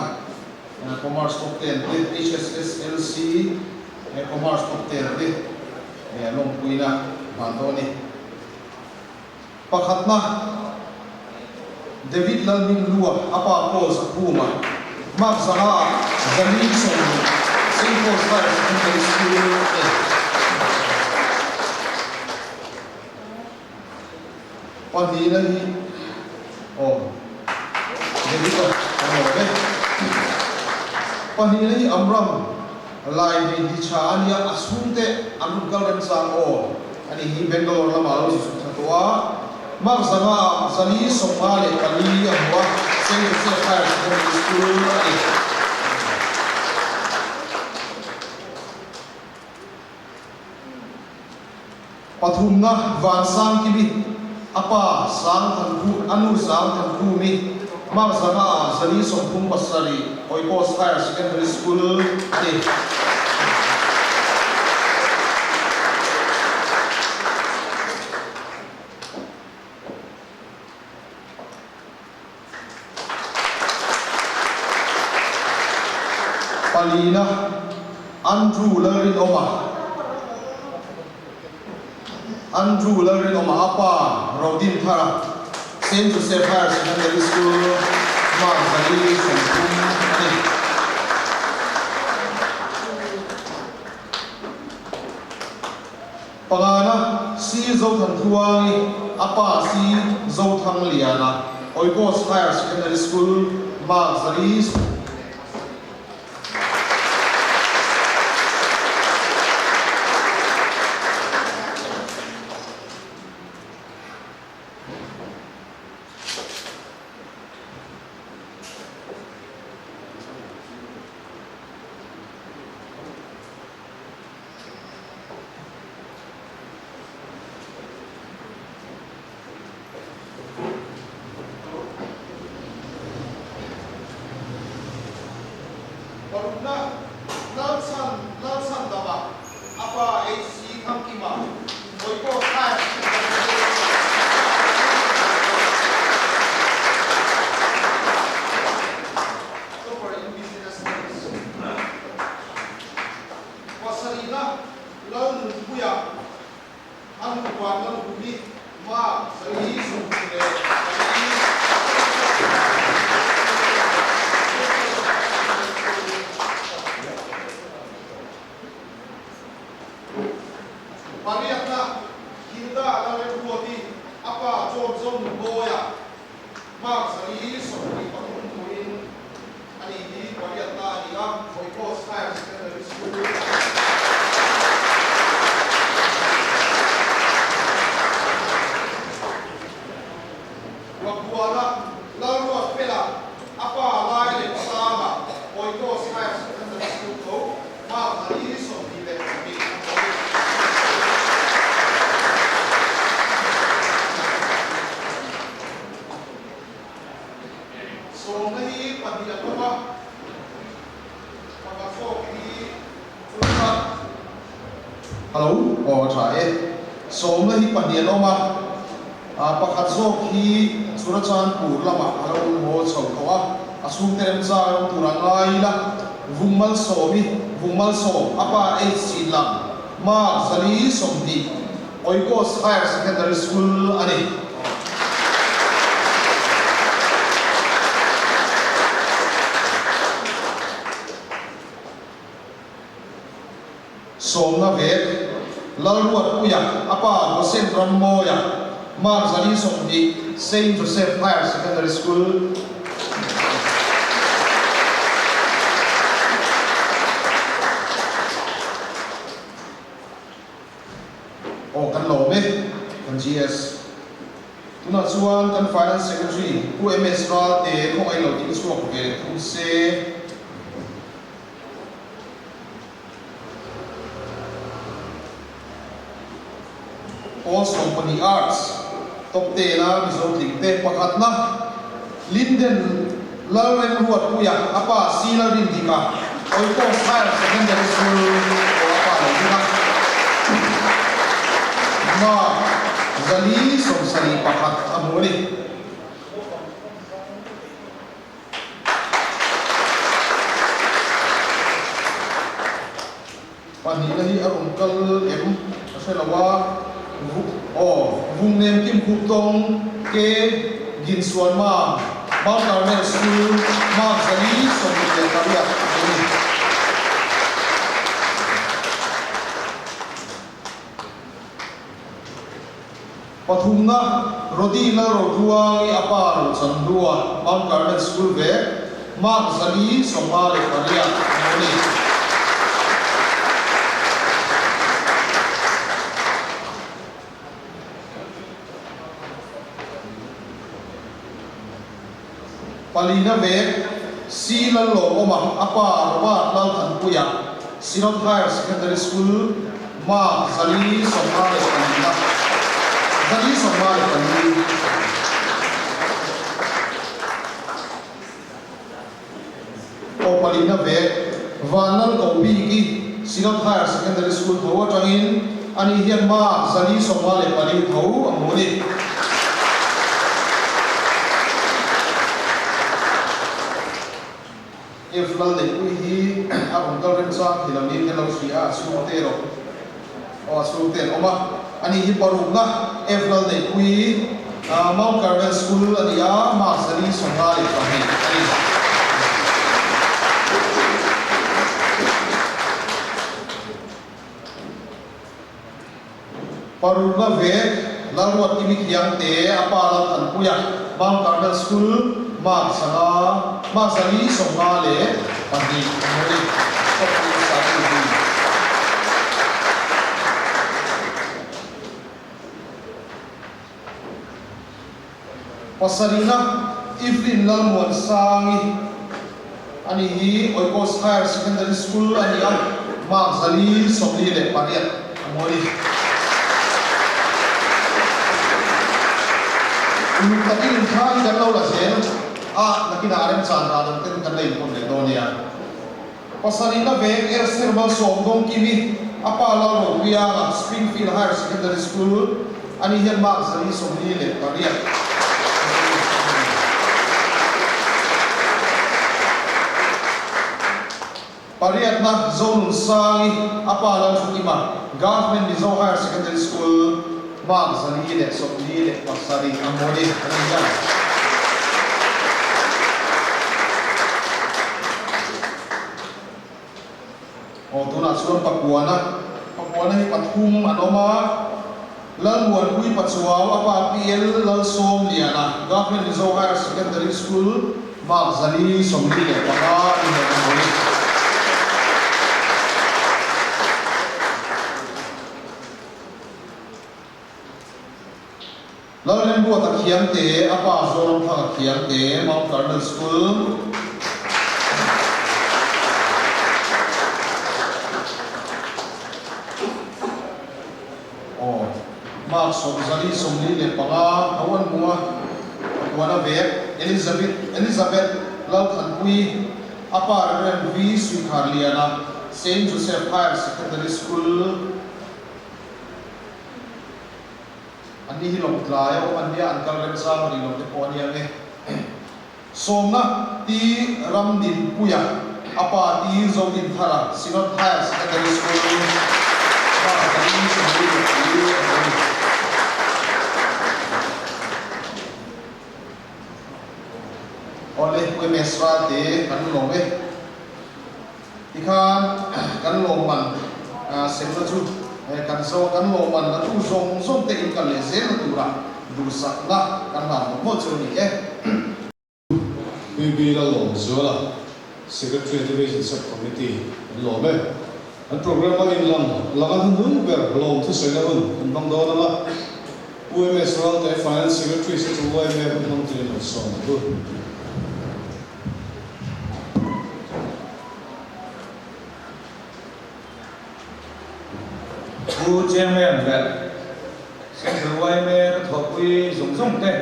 commerce top 10 HSSLC commerce top 10 long puina bandoni pakhatna David Lalmin Lua apa ko sa Puma Mark Zaha Zanison Simple Fire Secondary School Pahina hi David Pahina hi Amram Lai ni dicha ania asunte amrul kalran sang ani hi Bangalore lama lo su tua Mark Zaha Zali Somali kali amwa Simple Fire Secondary School Pathumna van sang kibi apa sang thanku anu sang thanku mi Mark Zaha Zali Sompum Basari Oikos Higher Secondary School ani Palina Andrew Larin Oma apa Rodin Thara Saint Joseph Higher Secondary School Mark Zali Sompum ani Pangana si Zauthang Thuangi apa si Zauthang Liana Oikos Higher Secondary School Mark Zalis Warna Lalsan dama apa HC Kamkima Oiko Kai Super in business Wasarina Lalu Buya Anu Buan Lalu Bumi Ma Sari Sumule Mariatna Hilda Alawe Buati apa Johnson Boya Mark Sari Sori Patuin Ani di Mariatna Dia Oiko Higher Secondary School Wabuana Lalu Pela apa Lai Pasama Oiko Higher Secondary School Mark Sari Sori So ngahi padilat ko ba? Pagkasok ni Fulta. Hello, trae. So ngahi padilat ma. Pakhatsok hi surachan pur lama halo ho chau kawa. Asung terem sa turang lai la. Vungmal so apa HC lam. Ma Zali Somdi. Oikos Higher Secondary School ani. Somna vek laluat puya apa Gosen Brahmoya Mark Zali Somdi Saint Joseph Higher Secondary School kan lo me kan GS tuna chuan kan finance secretary ku MS ra te khong ai lo ding suak ve thu se Post Company Arts top te na mizo ding te pakhat na Linden lalren huat puya apa sila rin dika oiko higher secondary school o apa lo dika ma Zali Somsari pakhat amuli paninahi arungkal aselawa vùng nem kim khu tông ke gin suan ma Mount Carmel School Mark Zali Somdi Karia Pathumna Rodi la Roduang apa ro chandua Mount Carmel School ve Mark Zali Somali Karia Moni Palina ve Silan lo oma apa roba lal than puya Sinot Higher Secondary School ma Zali Somali Palina Zali Somali Palina o Palina ve Vanal Kobi ki Sinot Higher Secondary School thawa tangin ani hian ma Zali Somali Palina thau amoni Iflal de kuhi abang kalren sa hilami hello sia sutero o suten oma ani hi parugna Iflal de kuhi Mount Carmel School adia ma Zali Somali pahi ani parugna ve laluat kimi khiang te apala than puya Mount Carmel School Mark Zali Songa le Pandi Amori Sopi Sati Pasarina Evelyn Lalmuan Sangi ani hi Oikos Higher Secondary School ani Mark Zali Somli le Pariat Amori Takin khan kan lo la sen nakina arem chan ra dam ten kan nei kon le donia pasarina vek air serval som dong kimi apa la ro wiya Springfield Higher Secondary School ani hian Mark Zali Somli le Pariat Pariat na zone sangi apa la sukima Government Mizo Higher Secondary School Mark Zali le Somli le Pasari Amori Aniyan tuna chuan Papuana hi pathum anoma lalmuan hui pachuaw apa PL lal som liana Government Mizo Higher Secondary School Mark Zali Somli le Pasari Amori Lalu yang buat akian te apa zoran thang akian te Mount Carmel School Mark Zali Somli le panga awan mua wana vek Elizabeth lau thanpui apa Reverend V Sweetheart Liana Saint Joseph Higher Secondary School Ani hilong tlayo ania angkal remsa rilong te ponia me somna ti ramdin puya apa ti zodin thara Sinot Higher Secondary School oleh kue mesra te kan lo me ikan kan lo man semaju kan so kan lo man na tu zong te in kan le zel tura du sak na kan na mo chu ni BB la lo zola Secretary Education Subcommittee lo me an program ma in lang hun ber lo thu se na hun an bang do na la UMS ral te Finance Secretary se chu wai me hun te no so na bu Chairman that Central Wayme Topui Zong Te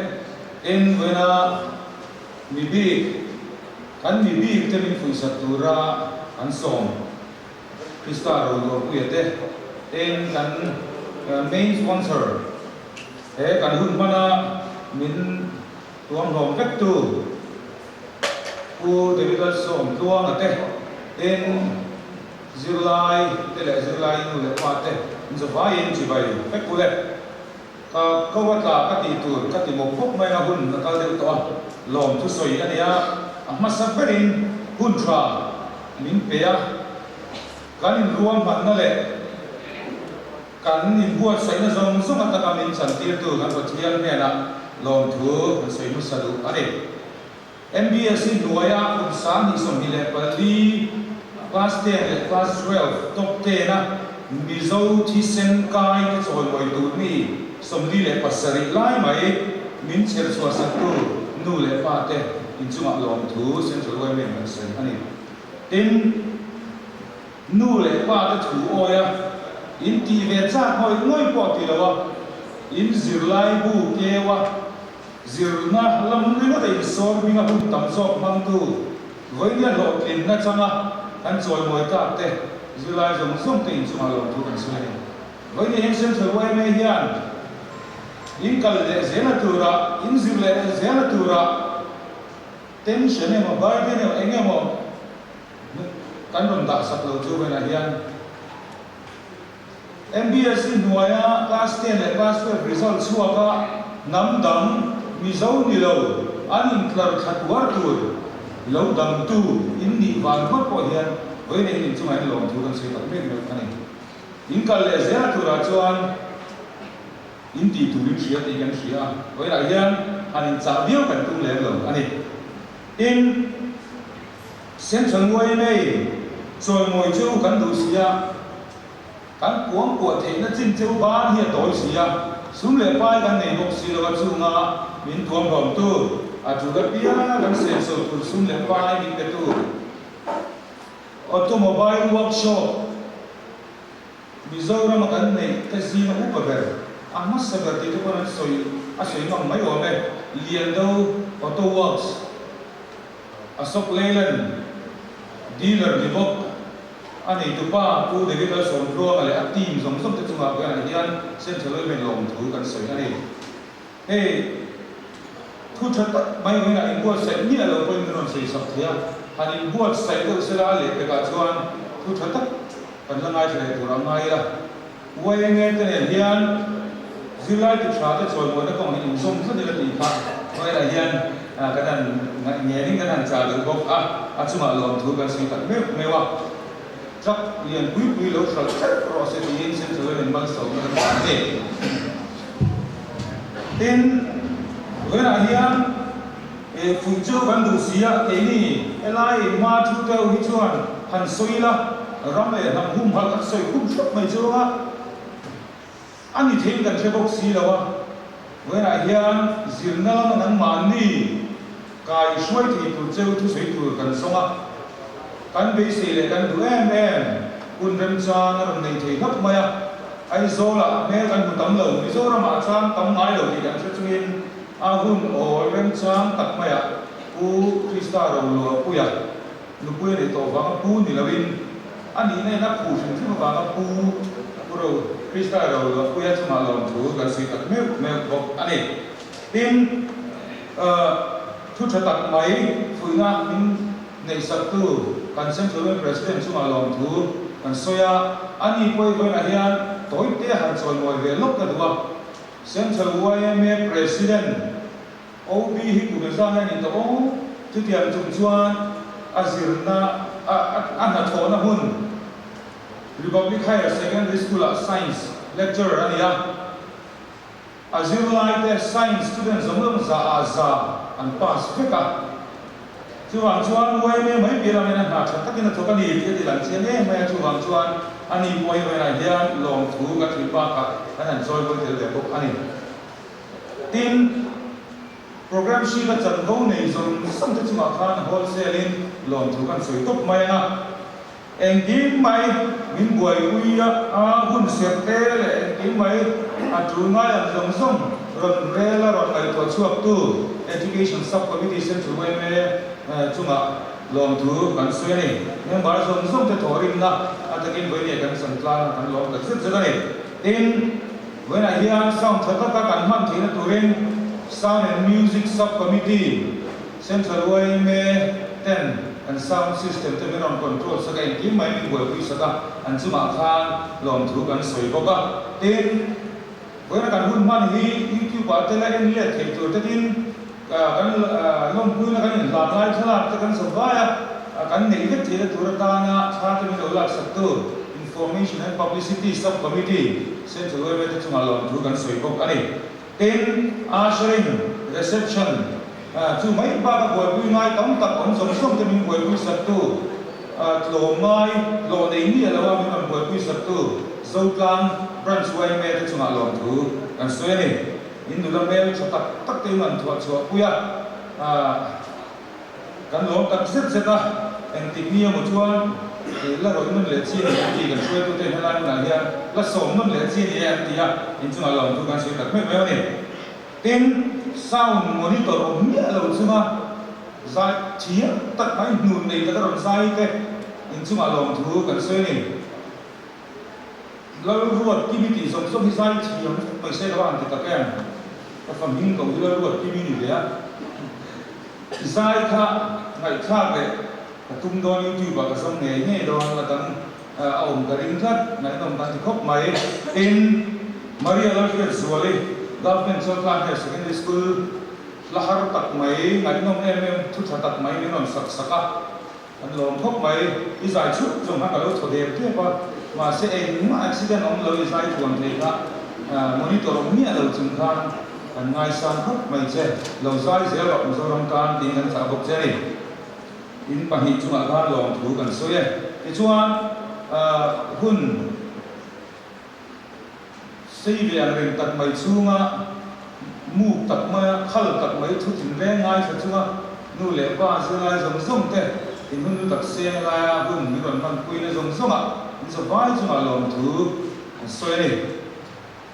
in Vena Mibi kan Mibi Temin Fusatura and Som Pistaro Puyate in kan main sponsor kan Hunmana Min Tuang Hong Vectu Pu David Som Tuang Ate in July nu le pate zo vai chi vai pe kule ka kawata ka ti tur ka ti mo phok mai na hun ka de to lom thu soi ania ma saberin hun tra min pe ya kan in ruam man na le kan in buat sai na zong zong ta ka min chan tir tu kan ko thian me na lom thu kan soi mu sadu ade MBS in nuaya kun sa ni som hile pali Class 10 Class 12 top 10 na Mizo Tisen Kai ke choi moi tu ni somli le pasari lai mai min cher chwa satu nu le pa te in chuma lom thu sen choi wai men sen ani tin nu le pa te thu oya in ti ve cha hoi ngoi po ti lawa in zirlai bu ke wa zirna lam ni na dei so bi nga hu tam so mang tu goi nia lo kin na changa kan choi moi ta te July zong zong te in chuma lo tu kan sui goi ni hensen thoi wai me hian in kal de zena tura in zirle zena tura tension e mo bai de ne enge mo kan ron da sak lo chu na hian MBS in nuaya class 10 le class 12 result chuaka nam dam mi zo ni lo an klar khatwar tur lo dam tu in ni wal ma po hian goi ne in chuma lo thu kan sei tak me ni kan in kal le zena tura chuan in ti tu lim sia te yan sia goi la hian an cha biao kan tu le lo ani in central way này rồi ngồi châu cán đủ xia cán cuống của thế nó chính châu ba hiện tối xia xuống lệ phai cán này bốc xia là chú ngã miền tuồng hồng tu chú cái bia cán xe số tu xuống lệ phai miền cái tu automobile workshop bây giờ mà cán này cái gì mà úp vào amma seperti itu kan soi ngam mai ome liando auto works asok lelan dealer di bok ani tu pa pu de kita som pro ale team som som te chunga ga hian central men lom thu kan soi ani hey thu that mai ngai in buat sai ni alo poi non sei sak thia hani buat sai ko sela le pe ka chuan thu that kan la ngai thei tu ra ngai ra wai nge te ne hian zilai tu cha te choi mo na kong ni som sa de la ti kha wai la hian ka dan nge ni ka dan cha lu bok chuma lom thu kan sei tak me wa chắc liền quý lâu sau chắc rồi sẽ đi xem thử lên bao số nó là gì tin với lại hiền phụ trợ văn đủ xía thế này lại mà chú tao hi chuan hành soi la ram lệ làm hum hal các soi hum sắp mấy chỗ á anh đi thêm cần chơi bốc xí đâu á với lại hiền diễn na mà nắng màn đi cái suy thì phụ trợ thu suy thu cần xong á kan be se le kan du em un rem cha na ron nei thei hak maya ai zo la me kan bu tam lo ni zo ra ma chang tam ngai lo ti kan chu chungin a hun o rem chang tak maya u krista ro lo pu ya lu pu ne to wa pu ni lawin ani ne na pu sin chu wa pu ro krista ro lo pu ya chuma lo thu kan si tak me bok ani tin thu cha tak mai phui na min nei sak tu kan central president chuma lom thu kan soya ani poi voi na hian toi te har chol moi ve lok ka duwa central YMA president OB hi ku be zang ni to tu tiam chung chuan azirna an tho na hun Republic Higher Secondary School Science lecturer ania azirlai te science students zomlom za an pass feka chuang chuan wai me mai pira me na tha takin to kan ni ti lan chen ne mai chuang chuan ani wai wai na hian long thu ka thri pa ka an joy bol tel de bok ani tin program shi ka chan go nei zon sam te chuma khan wholesale in long thu kan soi top mai na eng kim mai min buai uia hun set te le eng kim mai tu ngai an zong zong ron rela ron kai to chuak tu education subcommittee central way me chunga lom thu kan sui ni member zong zong te thorin na atakin voi ne kan san tla kan lom ka zut zut ni tin when I hear sound thaka ka kan man thina turin sound and music subcommittee central way me ten and sound system te meron control sa kai ki mai min voi pi saka an chuma khan lom thu kan soi boka tin với kan hun man hi YouTube ba te la en le thei tur te tin kan lom pui na kan la lai thala te kan sawaya kan nei ve thile tur ta na tha te mi dolak sak tu information and publicity subcommittee central way te chuma lom thu kan soi bok ani tin ushering reception chu mai ba ka boi pui ngai tam tak on som som te min boi pui sak tu lo ngai lo nei ni ala wa min boi pui sak tu Zotlang branch way me te chunga lom thu kan soi ni in du lam mel chatak tak te man thua chua puya kan lom tak set seta en tiknia mo chuan la roi mun le chi ni kan soi tu te halan na hian la som mun le chi ni an tia in chunga lom thu kan soi tak me me ni tin sound monitor om ni lo chunga zai thia tak mai nun nei ta ron sai te in chunga lom thu kan soi ni lo ruột kim ti som som hi sai chi yom pai se la an ta ken ta fam hing ko lo ruột kim ni le ya sai kha ngai kha le tum don YouTube ka som ne ne don la tan om ka ring khat ngai nom ta ti khop mai in Maria Lafayette Suwali government Southland Higher Secondary School lahar tak mai ngai nom thu tha tak mai ni non sak saka an lom khop mai i zai chu jong ha ka lo thode te pa mà sẽ em mà accident ông lời sai chuồn thì là monitor ông nghĩa là chừng khan kan ngai san hot mai che lo zai zel ro zo ram kan tin kan sa bok che in pa hi chunga ga long thu kan so ye ti chuan hun sei ve ang rem tak mai chunga mu tak mai khal tak mai thu tin le ngai sa chunga nu le pa se lai zom zom te tin hun tak se la hun mi ron man pui na zom zom a in so vai chunga long thu so ye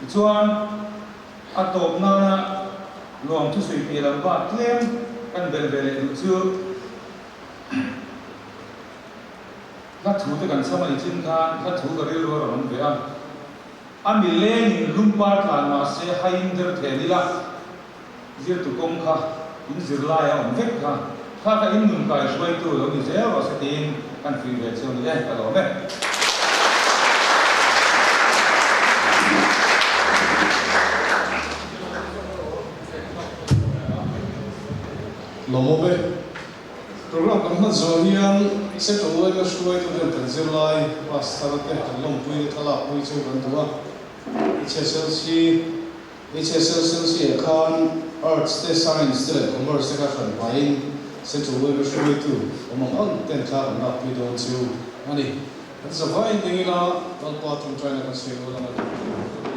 ti chuan a top na long thu sui pi lam ba tlem kan bel bel du chu các thủ tới gần sau này trên khan các thủ cái điều đó làm việc anh bị lên lumpa thàn mà sẽ hay inter thế đi là giết tụ công kha in zir lai ông vết kha kha cái in mình cái xoay tụ rồi thì dễ và sẽ tin căn phi về sau này cái đó đấy Lomobe program kan man zo hian se to lai ka shuai to den kan zir lai pas tala te kan lom pui thala pui chu kan tua HSLC khan arts te science te commerce te ka khan pain se to lai ka shuai tu omang an ten kha kan na pui don chu ani kan sa vai dingina dal pa tum try na kan se lo la